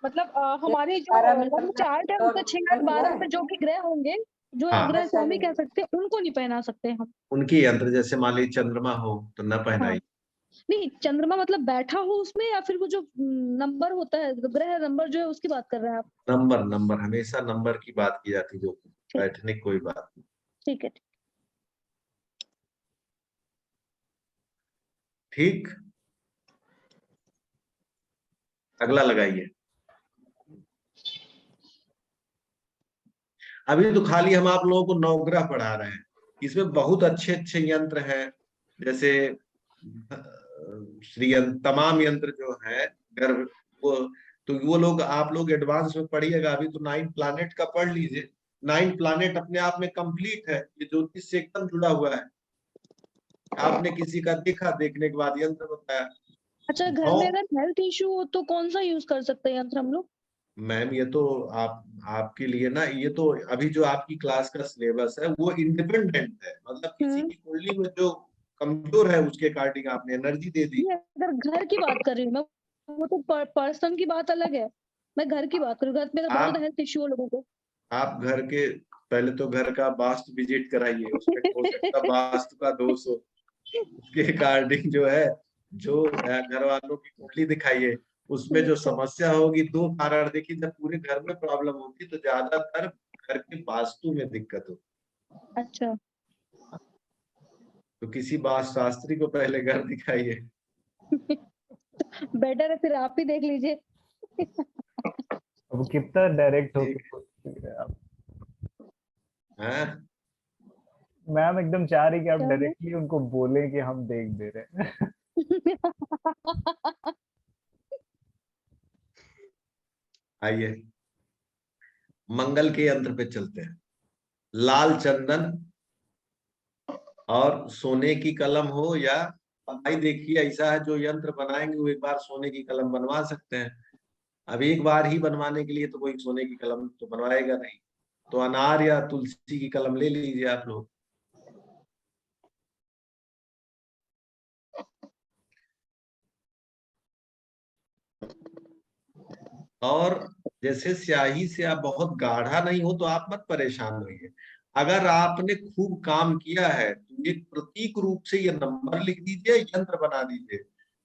मतलब हमारे जो 12 में लग्न चार्ट है उसमें 6, 8, 12 में जो भी ग्रह होंगे, जो हाँ, ग्रह स्वामी कह सकते हैं, उनको नहीं पहना सकते हम। उनके यंत्र, जैसे मान लीजिए चंद्रमा हो तो न हाँ, पहनाइए। नहीं चंद्रमा मतलब बैठा हो उसमें, या फिर वो जो नंबर होता है, ग्रह नंबर जो है उसकी बात कर रहे हैं आप? नंबर, नंबर, हमेशा नंबर की बात की जाती है, जो बैठने की कोई बात नहीं। ठीक है। ठीक, अगला लगाइए। अभी तो खाली हम आप लोगों को नवग्रह पढ़ा रहे हैं, इसमें बहुत अच्छे अच्छे यंत्र हैं, जैसे तमाम यंत्र जो है गर्भ, वो तो वो लोग, आप लोग एडवांस में पढ़िएगा। अभी तो 9 प्लानेट का पढ़ लीजिए। 9 प्लानेट अपने आप में कंप्लीट है, ये ज्योतिष से एकदम जुड़ा हुआ है। आपने किसी का देखा, देखने के बाद यंत्र बताया। अच्छा, घर में अगर हेल्थ इश्यू हो तो कौन सा यूज कर सकते हैं यंत्र हम लोग? मैम ये तो आपके लिए ना, ये तो अभी जो आपकी क्लास का सिलेबस है वो इंडिपेंडेंट है, मतलब किसी की कुंडली में जो कमजोर है उसके अकॉर्डिंग आपने एनर्जी दे दी। ये अगर घर की बात कर रही हूँ मैं, वो तो पर्सन की बात अलग है। मैं घर की बात करूँ, घर में अगर बहुत ज्यादा हेल्थ इश्यू हो लोगों को। आप घर के पहले तो घर का वास्तु विजिट कराइए, उसमें हो सकता वास्तु का दोष हो, उसके अकॉर्डिंग जो है, जो घर वालों की कुंडली दिखाइए, उसमें जो समस्या होगी, 2 कारण देखिए, जब पूरे घर में प्रॉब्लम होगी तो ज्यादातर घर के वास्तु में दिक्कत होगी। अच्छा, तो किसी वास्तु शास्त्री को पहले घर दिखाइए। बेटर है फिर आप ही देख लीजिए। अब कितना डायरेक्ट हो ठीक आप? है। मैम एकदम चाह रही कि आप क्या हुआ? डायरेक्टली उनको बोले कि हम देख दे रहे हैं। आइए, मंगल के यंत्र पे चलते हैं। लाल चंदन और सोने की कलम हो, या भाई देखिए, ऐसा है जो यंत्र बनाएंगे वो एक बार सोने की कलम बनवा सकते हैं। अब एक बार ही बनवाने के लिए तो कोई सोने की कलम तो बनवाएगा नहीं, तो अनार या तुलसी की कलम ले लीजिए आप लोग। और जैसे स्याही से आप बहुत गाढ़ा नहीं हो तो आप मत परेशान होइए, अगर आपने खूब काम किया है तो एक प्रतीक रूप से ये नंबर लिख दीजिए, यंत्र बना दीजिए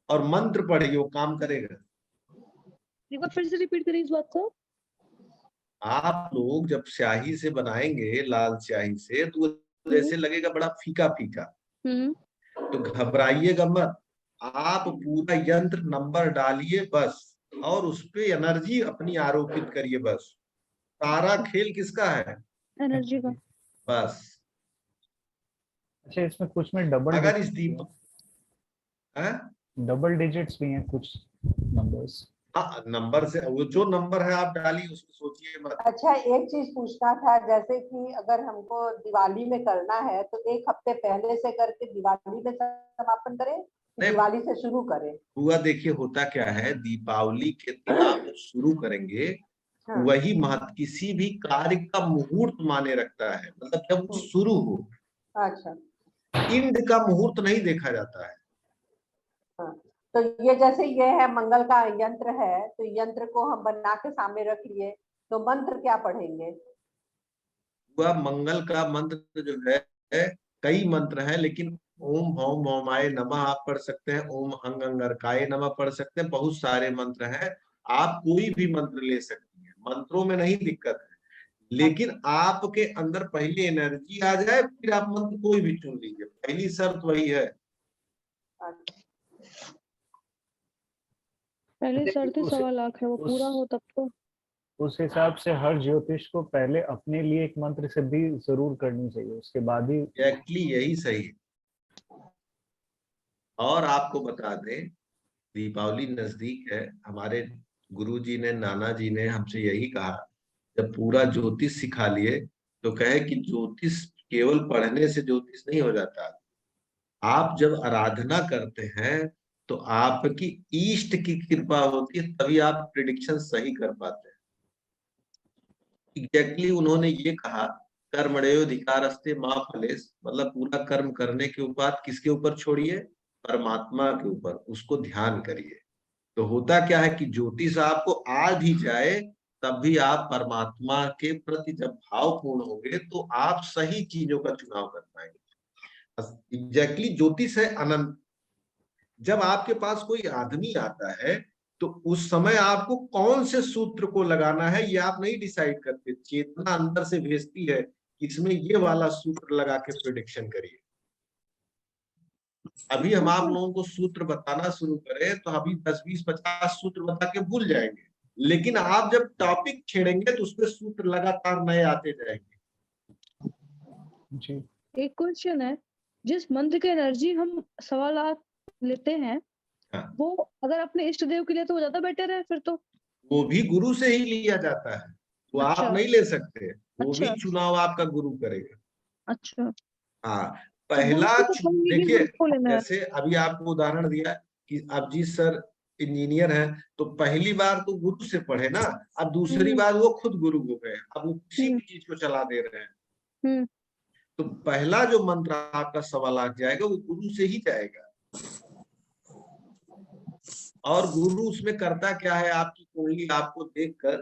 और मंत्र पढ़िए, वो काम करेगा। एक बार फिर से रिपीट करिए इस बात को। आप लोग जब स्याही से बनाएंगे, लाल स्याही से, तो वो जैसे लगेगा बड़ा फीका फीका, तो घबराइएगा मत। आप पूरा यंत्र नंबर डालिए बस, और उस पे एनर्जी अपनी आरोपित करिए बस। सारा खेल किसका है? एनर्जी का। बस। अच्छा, इसमें कुछ में डबल अगर इस डिजिट्स हैं? डबल डिजिट्स भी हैं कुछ नंबर्स। हाँ, नंबर से वो जो नंबर है आप डालिए, उसको सोचिए मत। अच्छा, एक चीज पूछना था, जैसे कि अगर हमको दिवाली में करना है तो एक हफ्ते पहले से करके दिवाली में समापन करें, नहीं दिवाली से शुरू करें? हुआ, देखिए होता क्या है, दीपावली के दिन आप शुरू करेंगे, हाँ। वही महत्व किसी भी कार्य का मुहूर्त माने रखता है, मतलब जब वो शुरू हो। अच्छा। इंड का मुहूर्त नहीं देखा जाता है। हाँ। तो ये जैसे ये है मंगल का यंत्र है, तो यंत्र को हम बना के सामने रख लिए, तो मंत्र क्या पढ़ेंगे? वह मंगल का मंत्र जो है, कई मंत्र हैं, लेकिन ओम भौम भौमाय नमः आप पढ़ सकते हैं, ओम अंग अंगारकाय नमः पढ़ सकते हैं, बहुत सारे मंत्र हैं। आप कोई भी मंत्र ले सकती हैं, मंत्रों में नहीं दिक्कत है, लेकिन आपके अंदर पहले एनर्जी आ जाए, फिर आप मंत्र कोई भी चुन लीजिए, पहली शर्त वही है। पहले शर्त ही 1.25 लाख है, वो पूरा हो तब तो। उस हिसाब से हर ज्योतिष को पहले अपने लिए एक मंत्र सिद्धि जरूर करनी चाहिए, उसके बाद ही। एक्चुअली यही सही है। और आपको बता दें, दीपावली नजदीक है, हमारे गुरुजी ने, नाना जी ने हमसे यही कहा, जब पूरा ज्योतिष सिखा लिए तो कहे कि ज्योतिष केवल पढ़ने से ज्योतिष नहीं हो जाता, आप जब आराधना करते हैं तो आपकी ईष्ट की कृपा होती है, तभी आप प्रिडिक्शन सही कर पाते हैं। एग्जैक्टली उन्होंने ये कहा, कर्मण्योऽधिकारस्ते मा फलेषु, मतलब पूरा कर्म करने के बाद किसके ऊपर छोड़िए? परमात्मा के ऊपर, उसको ध्यान करिए। तो होता क्या है कि ज्योतिष आपको आ भी जाए, तब भी आप परमात्मा के प्रति जब भावपूर्ण होंगे तो आप सही चीजों का चुनाव कर पाएंगे। एग्जैक्टली ज्योतिष है अनंत। जब आपके पास कोई आदमी आता है तो उस समय आपको कौन से सूत्र को लगाना है ये आप नहीं डिसाइड करते, चेतना अंदर से भेजती है कि इसमें ये वाला सूत्र लगा के प्रिडिक्शन करिए। अभी हम आप लोगों को सूत्र बताना शुरू करें तो अभी 10, 20, 50 सूत्र बता के भूल जाएंगे, लेकिन आप जब टॉपिक छेड़ेंगे तो उसमें सूत्र लगातार नए आते जाएंगे। जी। एक क्वेश्चन है, जिस मंत्र की एनर्जी हम 1.25 लाख लेते हैं, हाँ। वो अगर अपने इष्ट देव के लिए तो वो ज्यादा बेटर है फिर तो। वो भी गुरु से ही लिया जाता है, वो अच्छा। आप नहीं ले सकते, वो भी अच्छा। चुनाव आपका गुरु करेगा। अच्छा, हाँ, तो गुरु पहला को तो हम ये देखिए, गुरु को लेना है। जैसे अभी आपको उदाहरण दिया कि अभिजीत सर इंजीनियर हैं, तो पहली बार तो गुरु से पढ़े ना, अब दूसरी बार वो खुद गुरु हो गए, अब वो किसी भी चीज को चला दे रहे हैं। तो पहला जो मंत्र आपका 1.25 लाख जाएगा वो गुरु से ही जाएगा। और गुरु उसमें करता क्या है, आपकी कुंडली आपको देखकर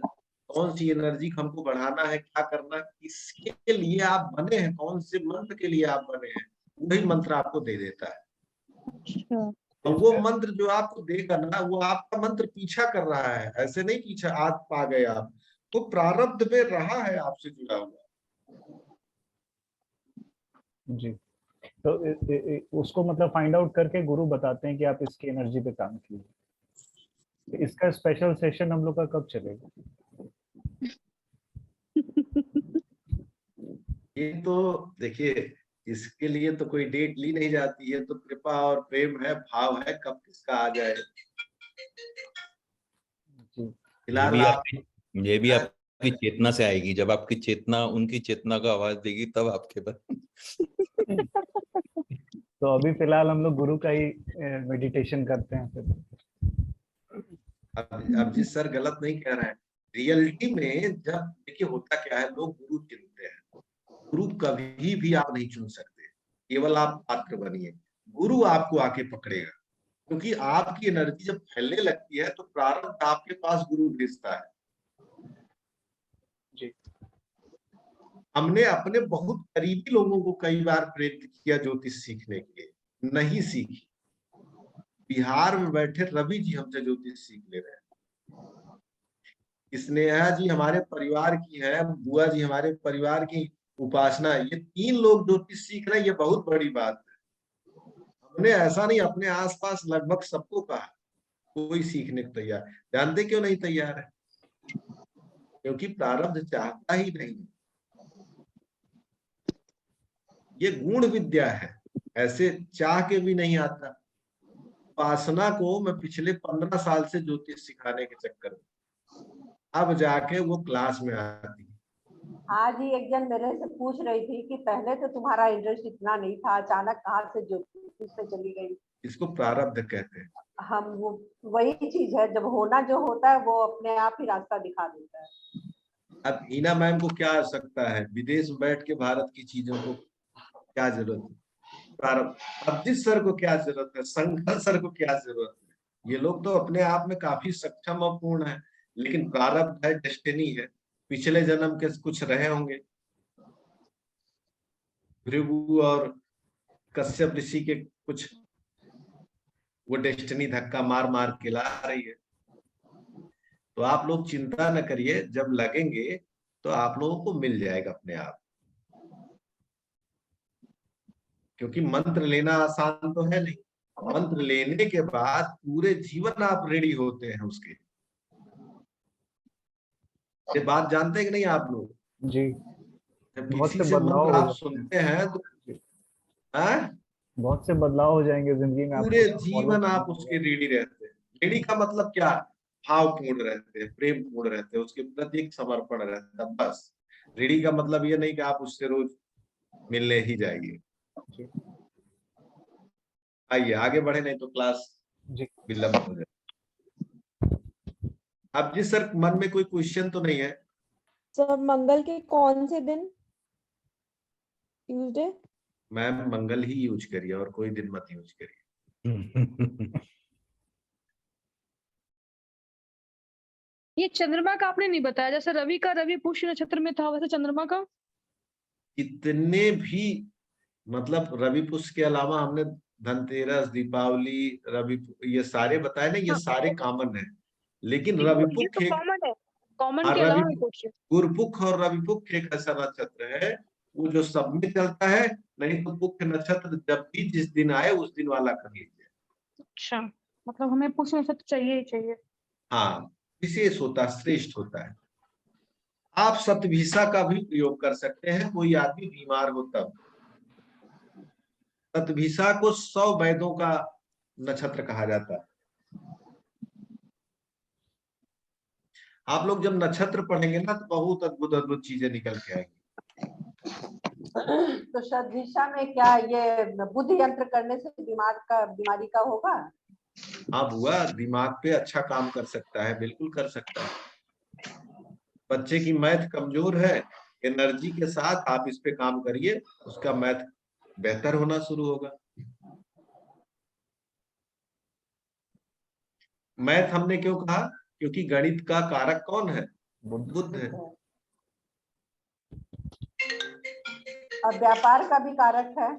कौन सी एनर्जी हमको बढ़ाना है, क्या करना, किसके लिए आप बने हैं, कौन से मंत्र के लिए आप बने हैं, वही मंत्र आपको दे देता है। अच्छा। तो वो मंत्र जो आपको देगा ना, वो आपका मंत्र पीछा कर रहा है, ऐसे नहीं पीछा आज पा गए आप, वो प्रारब्ध में रहा है आपसे जुड़ा हुआ। जी। तो उसको मतलब फाइंड आउट करके गुरु बताते हैं कि आप इसकी एनर्जी पे काम कीजिए। इसका स्पेशल सेशन हम लोग का कब चलेगा? ये तो देखिए, इसके लिए तो कोई डेट ली नहीं जाती है, तो कृपा और प्रेम है, भाव है, कब किसका आ जाए। फिलहाल ये भी आपकी चेतना से आएगी, जब आपकी चेतना उनकी चेतना को आवाज देगी तब आपके पास। तो अभी फिलहाल हम लोग गुरु का ही मेडिटेशन करते हैं फिर। अब जिस सर गलत नहीं कह रहे हैं, रियलिटी में जब देखिए होता क्या है, लोग गुरु चुनते हैं, गुरु कभी भी आप नहीं चुन सकते, केवल आप पात्र बनिए, गुरु आपको आके पकड़ेगा, क्योंकि आपकी एनर्जी जब फैलने लगती है तो प्रारब्ध आपके पास गुरु भेजता है। जी। हमने अपने बहुत करीबी लोगों को कई बार प्रेरित किया ज्योतिष सीखने के लिए, नहीं सीखी। बिहार में बैठे रवि जी हमसे ज्योतिष सीख ले रहे हैं, स्नेहा जी हमारे परिवार की है, बुआ जी हमारे परिवार की उपासना, ये 3 लोग ज्योतिष सीख रहे हैं, ये बहुत बड़ी बात है। हमने ऐसा नहीं, अपने आसपास लगभग सबको कहा, कोई सीखने को तैयार। जानते क्यों नहीं तैयार है? क्योंकि प्रारब्ध चाहता ही नहीं। ये गूढ़ विद्या है, ऐसे चाह के भी नहीं आता। उपासना को मैं पिछले 15 साल से ज्योतिष सिखाने के चक्कर में, अब जाके वो क्लास में आती है। आज ही एक जन मेरे से पूछ रही थी कि पहले तो तुम्हारा इंटरेस्ट इतना नहीं था, अचानक कहाँ से ज्योतिष से चली गई। इसको प्रारब्ध कहते हैं। हम वो वही चीज है, जब होना जो होता है वो अपने आप ही रास्ता दिखा देता है। अब हीना मैम को क्या आ सकता है, विदेश में बैठ के भारत की चीजों को क्या जरूरत है? प्रारब्ध। अभिजीत सर को क्या जरूरत है, शंकर सर को क्या जरूरत है? ये लोग तो अपने आप में काफी सक्षम और पूर्ण है, लेकिन प्रारब्ध है, डेस्टिनी है, पिछले जन्म के कुछ रहे होंगे। भृगु और कश्यप ऋषि के कुछ वो डेस्टिनी धक्का मार मार के ला रही है। तो आप लोग चिंता न करिए, जब लगेंगे तो आप लोगों को मिल जाएगा अपने आप। क्योंकि मंत्र लेना आसान तो है नहीं, मंत्र लेने के बाद पूरे जीवन आप रेडी होते हैं उसके। ये बात जानते हैं कि नहीं आप लोग? जी, जब बहुत किसी से से बदलाव मंत्र हो आप जाते सुनते हैं तो बहुत से बदलाव हो जाएंगे जिंदगी में। पूरे आपको जीवन आप उसके रेडी रहते हैं। रेडी का मतलब क्या? भावपूर्ण रहते हैं, प्रेम पूर्ण रहते हैं, उसके प्रति एक समर्पण रहता है, बस। रेडी का मतलब ये नहीं कि आप उससे रोज मिलने ही जाइए। आइए आगे बढ़े, नहीं तो क्लास जी विलंब हो जाए। अब जी सर, मन में कोई क्वेश्चन तो नहीं है? सर मंगल के कौन से दिन? ट्यूसडे? मैम मंगल ही यूज करिए और कोई दिन मत यूज करिए। ये चंद्रमा का आपने नहीं बताया, जैसे रवि का रवि पुष्य नक्षत्र में था, वैसे चंद्रमा का इतने भी, मतलब रवि पुष्य के अलावा हमने धनतेरस, दीपावली, रवि, ये सारे बताए ना, ये हाँ। सारे कॉमन है। लेकिन ये रविपुख तो एक, कॉमन है, कॉमन और के अलावा भी पुष्य। गुरुपुख और रविपुख एक ऐसा नक्षत्र है वो जो सब में चलता है। नहीं तो पुख नक्षत्र जब भी जिस दिन आए उस दिन वाला कर लीजिए। अच्छा, मतलब हमें पुष्य नक्षत्र चाहिए ही चाहिए। हाँ, विशेष होता, श्रेष्ठ होता है। आप शतभिषा का भी प्रयोग कर सकते हैं, कोई आदमी बीमार हो तब। शतभिषा को 100 वैदों का नक्षत्र कहा जाता है। आप लोग जब नक्षत्र पढ़ेंगे ना तो बहुत अद्भुत अद्भुत चीजें निकल के आएंगी। तो शतभिषा में क्या ये बुद्ध यंत्र करने से बीमारी का होगा? हाँ बुआ, दिमाग पे अच्छा काम कर सकता है, बिल्कुल कर सकता है। बच्चे की मैथ कमजोर है, एनर्जी के साथ आप इस पे काम करिए, उसका मैथ बेहतर होना शुरू होगा। मैथ हमने क्यों कहा? क्योंकि गणित का कारक कौन है? बुद्ध है। और व्यापार का भी कारक है।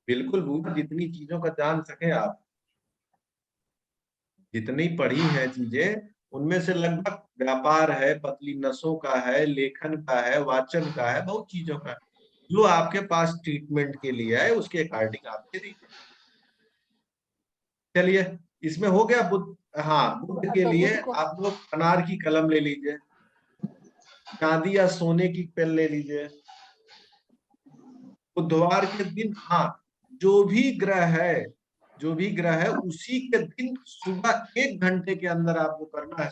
बिल्कुल बुआ, जितनी चीजों का जान सके आप, जितनी पढ़ी है चीजें, उनमें से लगभग व्यापार है, पतली नसों का है, लेखन का है, वाचन का है, बहुत चीजों का है। जो आपके पास ट्रीटमेंट के लिए है उसके अकॉर्डिंग आप दे दीजिए। चलिए, इसमें हो गया बुद्ध। हाँ, बुद्ध के तो लिए बुद्ध को आप लोग अनार की कलम ले लीजिए, चांदी या सोने की पेन ले लीजिए। बुधवार के दिन, हाँ, जो भी ग्रह है उसी के दिन सुबह 1 घंटे के अंदर आपको करना है,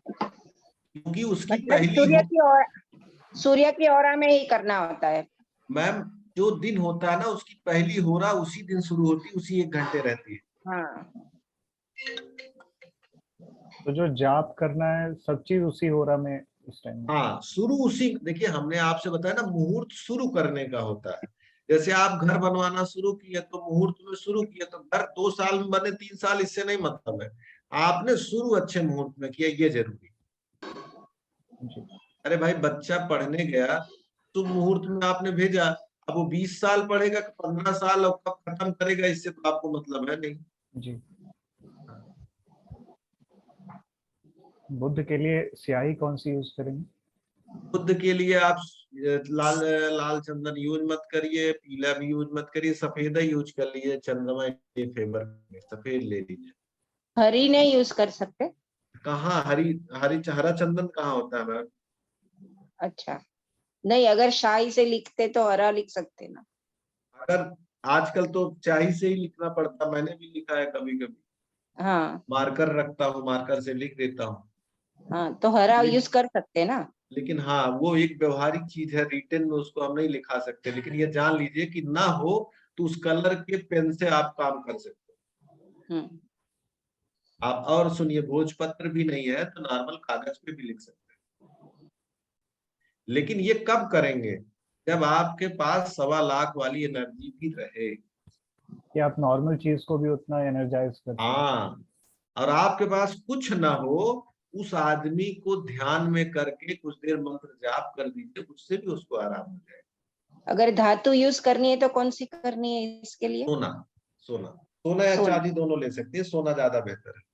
क्योंकि उसकी मतलब सूर्य की ओरा में ही करना होता है। मैम जो दिन होता है ना, उसकी पहली होरा उसी दिन शुरू होती है, उसी 1 घंटे रहती है। हाँ, तो जो जाप करना है सब चीज उसी होरा में उस टाइम। हाँ, शुरू उसी, देखिए हमने आपसे बताया ना, मुहूर्त शुरू करने का होता है। जैसे आप घर बनवाना शुरू किए तो मुहूर्त में शुरू किए, तो घर 2 साल में बने, 3 साल, इससे नहीं मतलब है। आपने शुरू अच्छे मुहूर्त में किया, ये जरूरी। जी अरे भाई बच्चा पढ़ने गया, शुभ मुहूर्त में आपने भेजा, अब वो 20 साल पढ़ेगा कि 15 साल, और कब खत्म करेगा इससे तो आपको मतलब है नहीं। जी। बुध के लिए स्याही कौन सी यूज करेंगे? बुध के लिए आप लाल लाल चंदन यूज मत करिए, पीला भी यूज मत करिए, सफेद ही यूज कर लीजिए, चंद्रमा के फेवर में सफेद ले लीजिए। हरी नहीं यूज कर सकते? कहाँ हरी, हरा चंदन कहाँ होता है मैम? अच्छा, नहीं अगर शाही से लिखते तो हरा लिख सकते ना। अगर आजकल तो स्याही से ही लिखना पड़ता, मैंने भी लिखा है कभी कभी, हाँ मार्कर रखता हूँ, मार्कर से लिख देता हूँ। हाँ, तो हरा लेकिन यूज कर सकते ना। लेकिन हाँ, वो एक व्यवहारिक चीज है, रिटर्न में उसको हम नहीं लिखा सकते, लेकिन ये जान लीजिए कि ना हो तो उस कलर के पेन से आप काम कर सकते हम्म। हो आप। और सुनिए, भोजपत्र भी नहीं है तो नॉर्मल कागज पे भी लिख सकते हैं, लेकिन ये कब करेंगे? जब आपके पास 1.25 लाख वाली एनर्जी भी रहे। कि आप नॉर्मल चीज को भी उतना एनर्जाइज करते हैं। हाँ, और आपके पास कुछ ना हो, उस आदमी को ध्यान में करके कुछ देर मंत्र जाप कर दीजिए, उससे भी उसको आराम हो जाएगा। अगर धातु यूज करनी है तो कौन सी करनी है इसके लिए? सोना, सोना, सोना या सोना। चांदी दोनों ले सकती है, सोना ज्यादा बेहतर है।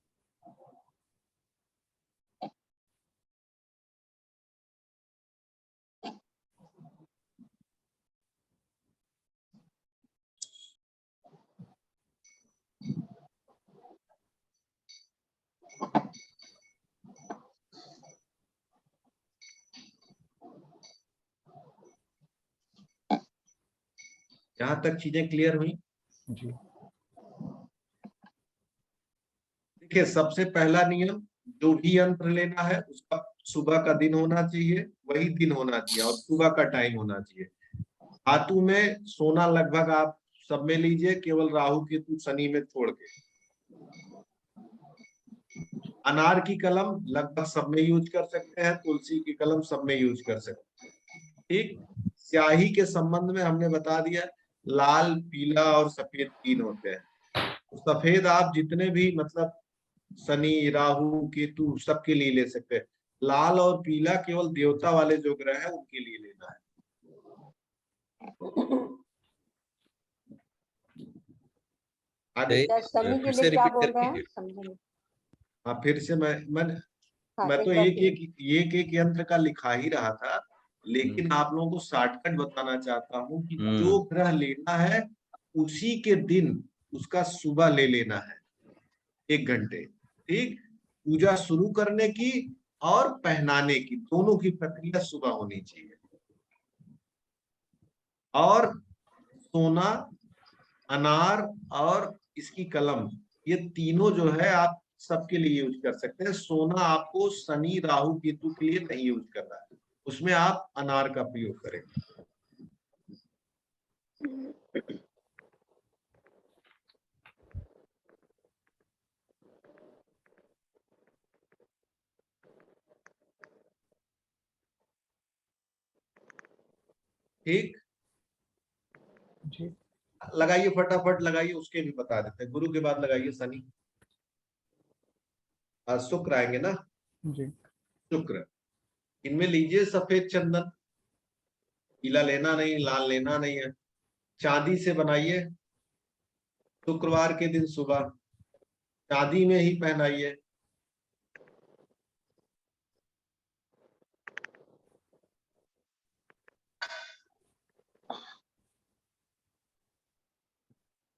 यहाँ तक चीजें क्लियर हुई? जी। देखिए, सबसे पहला नियम, जो भी यंत्र लेना है उसका सुबह का दिन होना चाहिए, वही दिन होना चाहिए और सुबह का टाइम होना चाहिए। धातु में सोना लगभग आप सब में लीजिए, केवल राहु केतु शनि में छोड़ के। अनार की कलम लगभग सब में यूज कर सकते हैं, तुलसी की कलम सब में यूज कर सकते हैं। ठीक। स्याही के संबंध में हमने बता दिया, लाल, पीला और सफेद 3 होते हैं। सफेद आप जितने भी मतलब शनि, राहु, केतु सबके लिए ले सकते हैं। लाल और पीला केवल देवता वाले जो ग्रह है उनके लिए लेना है। आगे क्या शनि के फिर लिए से क्या रिपीट बोल कर रहे हैं, लीजिए। समझे नहीं। हाँ, फिर से हाँ, मैं तो एक बार एक फिर। एक एक यंत्र का लिखा ही रहा था, लेकिन आप लोगों को शॉर्टकट बताना चाहता हूँ कि जो ग्रह लेना है उसी के दिन उसका सुबह ले लेना है, 1 घंटे। ठीक। पूजा शुरू करने की और पहनाने की, दोनों की प्रक्रिया सुबह होनी चाहिए। और सोना, अनार और इसकी कलम, ये तीनों जो है आप सबके लिए यूज कर सकते हैं। सोना आपको शनि, राहु, केतु के लिए नहीं यूज करना है, उसमें आप अनार का प्रयोग करें। ठीक। जी। लगाइए, फटाफट लगाइए, उसके भी बता देते हैं। गुरु के बाद लगाइए शनि, शुक्र आएंगे ना, जी। शुक्र। इनमें लीजिए सफेद चंदन, पीला लेना नहीं, लाल लेना नहीं है। चांदी से बनाइए, शुक्रवार के दिन सुबह चांदी में ही पहनाइए।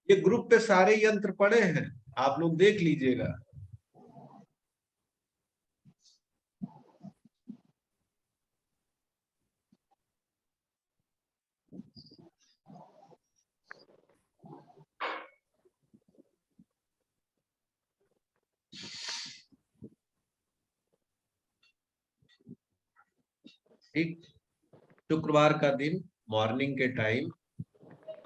ये ग्रुप पे सारे यंत्र पड़े हैं, आप लोग देख लीजिएगा। ठीक। शुक्रवार का दिन मॉर्निंग के टाइम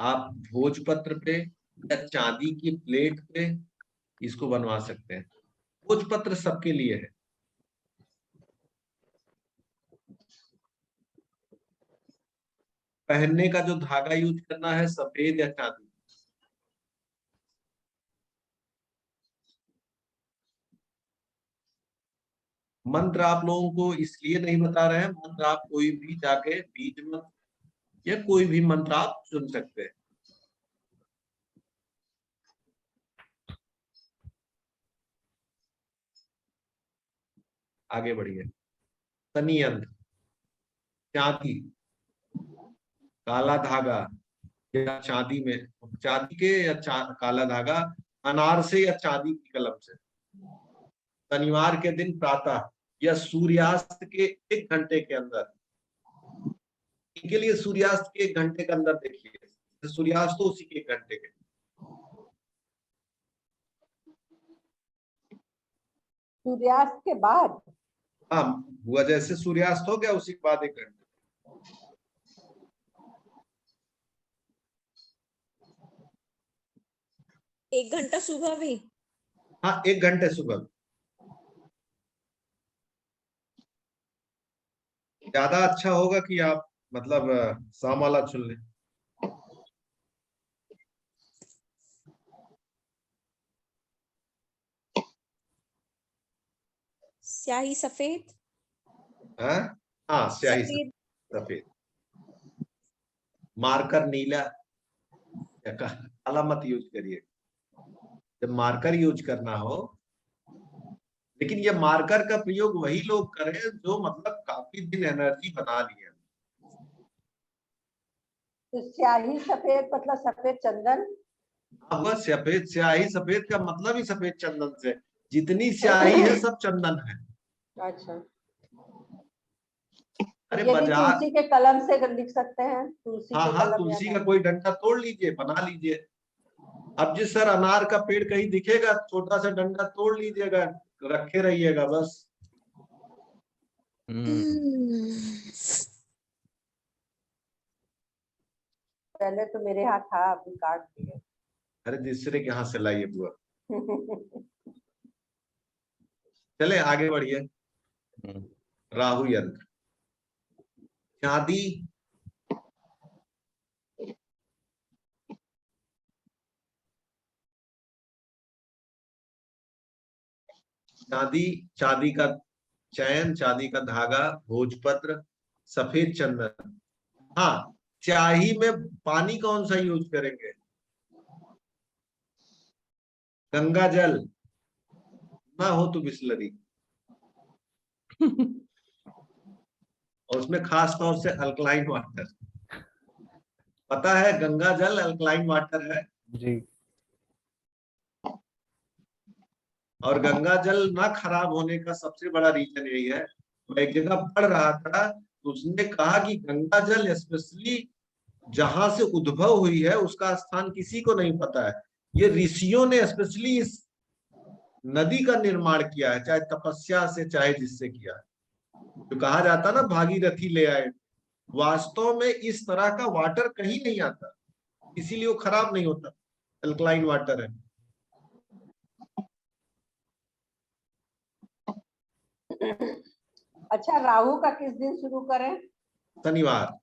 आप भोजपत्र पे या चांदी की प्लेट पे इसको बनवा सकते हैं। भोजपत्र सबके लिए है। पहनने का जो धागा यूज करना है, सफेद या चांदी। मंत्र आप लोगों को इसलिए नहीं बता रहे हैं, मंत्र आप कोई भी जाके बीज मंत्र या कोई भी मंत्र आप चुन सकते हैं। आगे बढ़िए। शनि यंत्र, चांदी, काला धागा या चांदी में, चांदी के या काला धागा, अनार से या चांदी की कलम से, शनिवार के दिन प्रातः या सूर्यास्त के 1 घंटे के अंदर। इनके लिए सूर्यास्त के 1 घंटे के अंदर देखिए, सूर्यास्त तो उसी के 1 घंटे के। सूर्यास्त के बाद? हाँ, हुआ जैसे सूर्यास्त हो गया उसी के बाद 1 घंटे। एक घंटा सुबह भी? हाँ, 1 घंटे सुबह। ज्यादा अच्छा होगा कि आप मतलब शाम वाला चुन लें। स्याही सफेद? हाँ, स्याही सफेद। सफेद। मार्कर नीला या काला मत यूज करिए। जब मार्कर यूज करना हो, लेकिन ये मार्कर का प्रयोग वही लोग करें जो मतलब काफी दिन एनर्जी बना लिए। तो स्याही सफेद मतलब सफेद चंदन? वह सफेद स्याही सफेद का मतलब ही सफेद चंदन से, जितनी स्याही है सब चंदन है। अच्छा, अरे ये भी बाजार, तुलसी के कलम से लिख सकते हैं? तुलसी हाँ के हाँ, कलम तुलसी या का कोई डंडा तोड़ लीजिए, बना लीजिए। अब जिस सर अनार का पेड़ कहीं दिखेगा, छोटा सा डंडा तोड़ लीजिएगा, रखे रहिएगा बस। पहले तो मेरे हाथ था, अभी काट दिए। अरे दूसरे के हाथ से लाइए बुआ। चले आगे बढ़िए। राहु यंत्र, चांदी, चांदी का चैन, चांदी का धागा, भोजपत्र, सफेद चंदन। हाँ, स्याही में पानी कौन सा यूज करेंगे? गंगा जल, ना हो तो बिस्लरी। और उसमें खास तौर से अल्कलाइन वाटर। पता है गंगा जल अल्कलाइन वाटर है जी। और गंगा जल ना खराब होने का सबसे बड़ा रीजन यही है। मैं एक जगह पढ़ रहा था, तो उसने कहा कि गंगा जल स्पेशली जहां से उद्भव हुई है उसका स्थान किसी को नहीं पता है। ये ऋषियों ने स्पेशली इस नदी का निर्माण किया है, चाहे तपस्या से चाहे जिससे किया है। जो कहा जाता ना भागीरथी ले आए, वास्तव में इस तरह का वाटर कहीं नहीं आता, इसीलिए वो खराब नहीं होता, अल्कलाइन वाटर है। अच्छा, राहु का किस दिन शुरू करें? शनिवार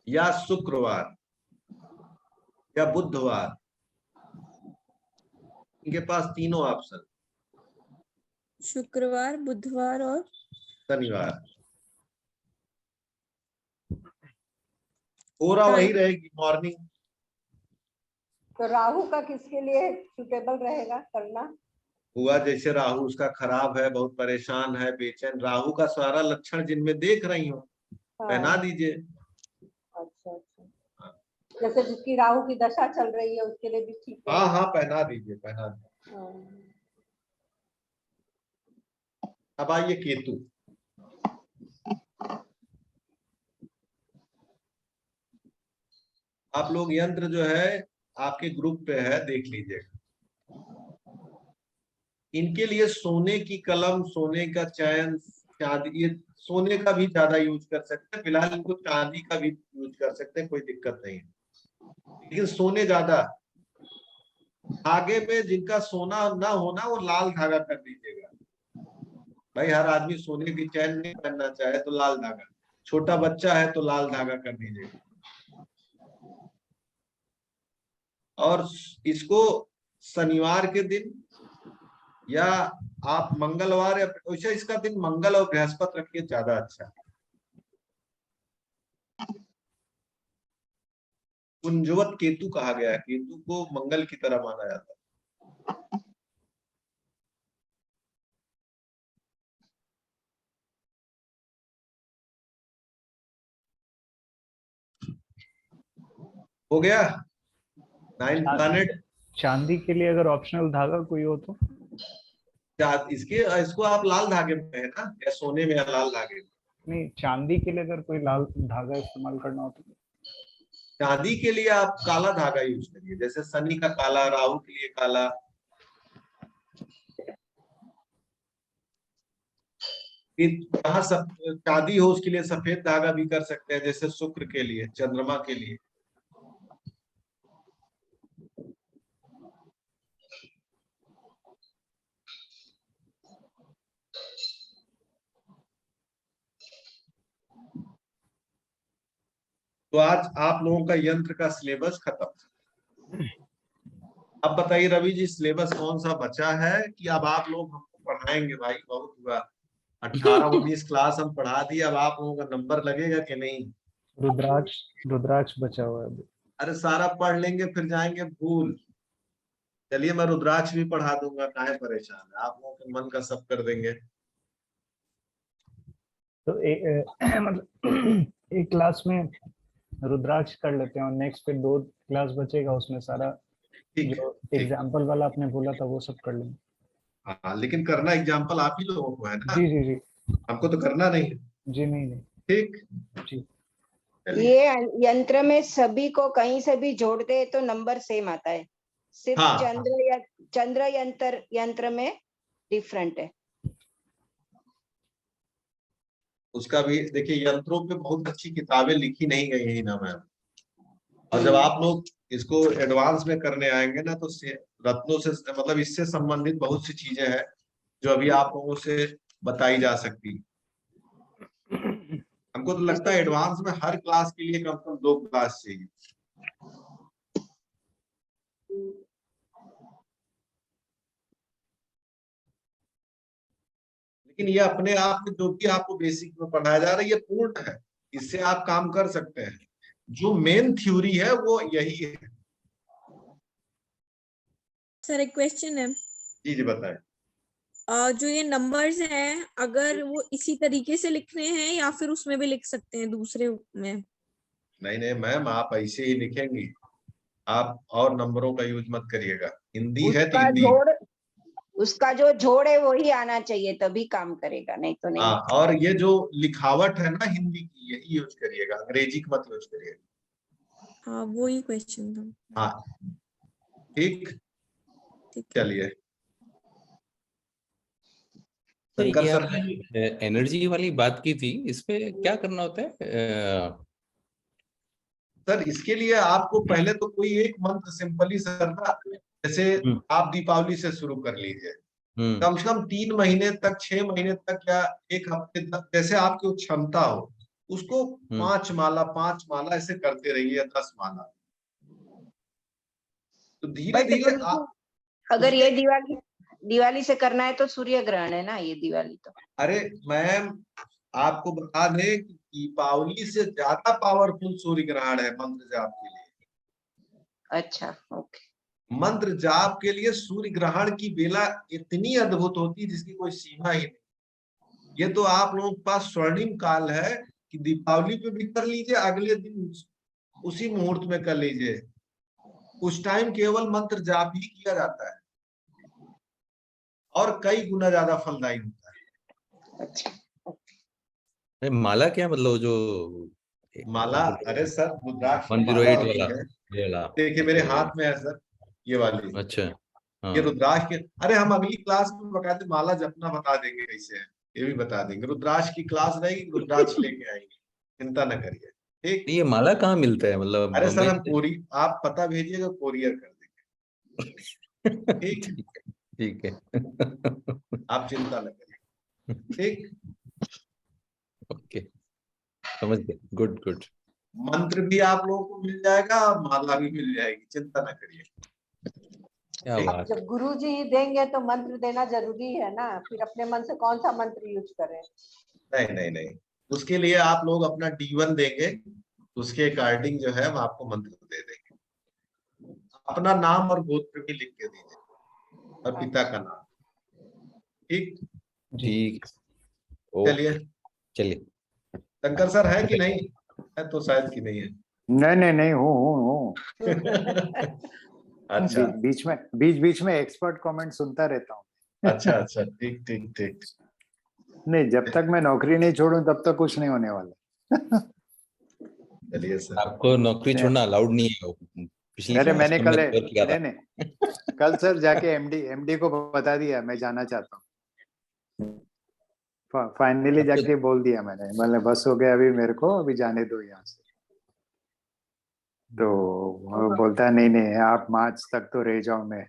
या शुक्रवार या बुधवार, इनके पास तीनों ऑप्शन, शुक्रवार, बुधवार और शनिवार। पूरा वही रहेगी मॉर्निंग। तो राहु का किसके लिए सुटेबल रहेगा करना? हुआ जैसे राहु उसका खराब है, बहुत परेशान है, बेचैन, राहु का सारा लक्षण जिनमें देख रही हो पहना दीजिए। अच्छा अच्छा, जैसे जिसकी राहु की दशा चल रही है उसके लिए भी ठीक है? हाँ हाँ, पहना दीजिए, पहना दीजिए। अब आइए केतु। आप लोग यंत्र जो है आपके ग्रुप पे है, देख लीजिएगा। इनके लिए सोने की कलम, सोने का चैन, चांदी, ये सोने का भी ज्यादा यूज कर सकते हैं। फिलहाल इनको चांदी का भी यूज कर सकते हैं, कोई दिक्कत नहीं है, लेकिन सोने ज्यादा। धागे में जिनका सोना ना होना वो लाल धागा कर दीजिएगा। भाई हर आदमी सोने की चैन नहीं पहनना चाहे तो लाल धागा, छोटा बच्चा है तो लाल धागा कर दीजिएगा। और इसको शनिवार के दिन या आप मंगलवार या वैसे इसका दिन मंगल और बृहस्पति रखिए, ज्यादा अच्छा है। कुंजवत केतु कहा गया है, केतु को मंगल की तरह माना जाता है। हो गया 9 प्लैनेट। चांदी के लिए अगर ऑप्शनल धागा कोई हो तो? इसके इसको आप लाल धागे में है ना, या सोने में, या लाल धागे में? नहीं, चांदी के लिए अगर कोई लाल धागा इस्तेमाल करना हो तो? चांदी के लिए आप काला धागा यूज करिए, जैसे शनि का काला, राहु के लिए काला। जहाँ सब चांदी हो उसके लिए सफेद धागा भी कर सकते हैं, जैसे शुक्र के लिए, चंद्रमा के लिए। तो आज आप लोगों का यंत्र का सिलेबस खत्म। अब बताइए रवि जी, सिलेबस कौन सा बचा है कि अब आप लोग हमको पढ़ाएंगे? भाई बहुत हुआ, 18-19 क्लास हम पढ़ा दिए, अब आप लोगों का नंबर लगेगा कि नहीं? रुद्राक्ष, रुद्राक्ष बचा हुआ है अभी। अरे सारा पढ़ लेंगे फिर जाएंगे भूल। चलिए मैं रुद्राक्ष भी पढ़ा दूंगा, काहे परेशान है, आप लोगों के मन का सब कर देंगे। तो मतलब एक क्लास में रुद्राक्ष कर लेते हैं और नेक्स्ट पे 2 क्लास बचेगा, उसमें सारा ठीक जो ठीक। एग्जाम्पल वाला आपने बोला था वो सब कर लेंगे। हाँ लेकिन करना एग्जाम्पल आप ही लोगों को है ना, जी जी जी हमको तो करना नहीं है। जी। नहीं नहीं ठीक, जी। चलिए। ये यंत्र में सभी को कहीं से भी जोड़ते हैं तो नंबर सेम आता है, सिर्फ हाँ चंद्र यंत्र में डिफरेंट है। उसका भी देखिए, यंत्रों पे बहुत अच्छी किताबें लिखी नहीं गई है ना मैम। और जब आप लोग इसको एडवांस में करने आएंगे ना, तो रत्नों से मतलब इससे संबंधित बहुत सी चीजें हैं जो अभी आप लोगों से बताई जा सकती। हमको तो लगता है एडवांस में हर क्लास के लिए कम से कम 2 क्लास चाहिए। लेकिन ये अपने आप में जो भी आपको बेसिक में पढ़ाया जा रहा है ये पूर्ण है, इससे आप काम कर सकते हैं। जो मेन थ्योरी है वो यही है। सर एक क्वेश्चन है, जी जी बताएं। जो ये नंबर्स हैं अगर वो इसी तरीके से लिखने हैं या फिर उसमें भी लिख सकते हैं दूसरे में? नहीं नहीं मैम, आप ऐसे ही लिखेंगी, आप और नंबरों का यूज मत करिएगा। हिंदी है तो हिंदी। उसका जो जोड़ है वही आना चाहिए, तभी काम करेगा, नहीं तो नहीं। हाँ, और ये जो लिखावट है ना हिंदी की, यही यूज करिएगा, अंग्रेजी का मत यूज करिएगा। हाँ वो ही क्वेश्चन था। हाँ ठीक, ठीक है। चलिए। तो शंकर ये सर, आपने एनर्जी वाली बात की थी, इसपे क्या करना होता है? सर इसके लिए आपको पहले तो कोई एक मंत्र सिंपली सरना, जैसे आप दीपावली से शुरू कर लीजिए, कम से कम 3 महीने तक, 6 महीने तक, या 1 हफ्ते तक, जैसे आपकी क्षमता हो, उसको 5 माला ऐसे करते रहिए, या 10 माला। तो धीरे धीरे आप अगर ये दिवाली से करना है तो सूर्य ग्रहण है ना ये दिवाली तो। अरे मैम आपको बता दें कि दीपावली से ज्यादा पावरफुल सूर्य ग्रहण है मंत्र जाप के लिए। अच्छा ओके। मंत्र जाप के लिए सूर्य ग्रहण की बेला इतनी अद्भुत होती है जिसकी कोई सीमा ही नहीं। ये तो आप लोगों के पास स्वर्णिम काल है कि दीपावली पे भी कर लीजिए, अगले दिन उसी मुहूर्त में कर लीजिए। उस टाइम केवल मंत्र जाप ही किया जाता है और कई गुना ज्यादा फलदायी होता है। अच्छा माला क्या मतलब, जो माला? अरे सर रुद्राक्ष की 108 माला होती वाला, है, ये वाला। देखिए मेरे हाथ में है सर, ये वाली। अच्छा हाँ। ये रुद्राक्ष के, अरे हम अगली क्लास में बकायदे माला जपना बता देंगे कैसे है, ये भी बता देंगे। रुद्राक्ष की क्लास रहेगी, रुद्राक्ष लेके आएंगे, चिंता न करिए। ठीक, ये माला कहाँ मिलता है, मतलब अरे सर बम्बई हम आप पता भेजिएगा, कोरियर कर देंगे। ठीक ठीक है। आप चिंता न करिए। ठीक, ओके समझ गए, गुड गुड। मंत्र भी आप लोगों को मिल जाएगा और माला भी मिल जाएगी, चिंता न करिए। क्या ठीक। बात। जब गुरु जी ही देंगे तो मंत्र देना जरूरी है ना, फिर अपने मन से कौन सा मंत्र यूज करें। नहीं नहीं नहीं, उसके लिए आप लोग अपना D1 देंगे, उसके अकॉर्डिंग जो है हम आपको मंत्र दे देंगे। अपना नाम और गोत्र भी लिख के दीजिए और पिता का नाम। ठीक, जी ठीक। चलिए। चलिए। शंकर सर है कि नहीं है? तो शायद कि नहीं है। नहीं नहीं नहीं, हूँ। अच्छा बीच में एक्सपर्ट कमेंट सुनता रहता हूँ। अच्छा अच्छा, ठीक ठीक ठीक। नहीं, जब तक मैं नौकरी नहीं छोड़ूं तब तक कुछ नहीं होने वाला। चलिए सर। आपको नौकरी छोड़ना अलाउड नहीं है, पिछली अरे क्लास मैंने में कल मैंने कवर किया था। नहीं, कल सर जाके एमडी को बता दिया मैं जाना चाहता हूँ। फाइनली जाके बोल दिया मैंने, मतलब बस हो गया अभी मेरे को, अभी जाने दो यहाँ से। तो वो बोलता है नहीं नहीं आप मार्च तक तो रह जाओ, मैं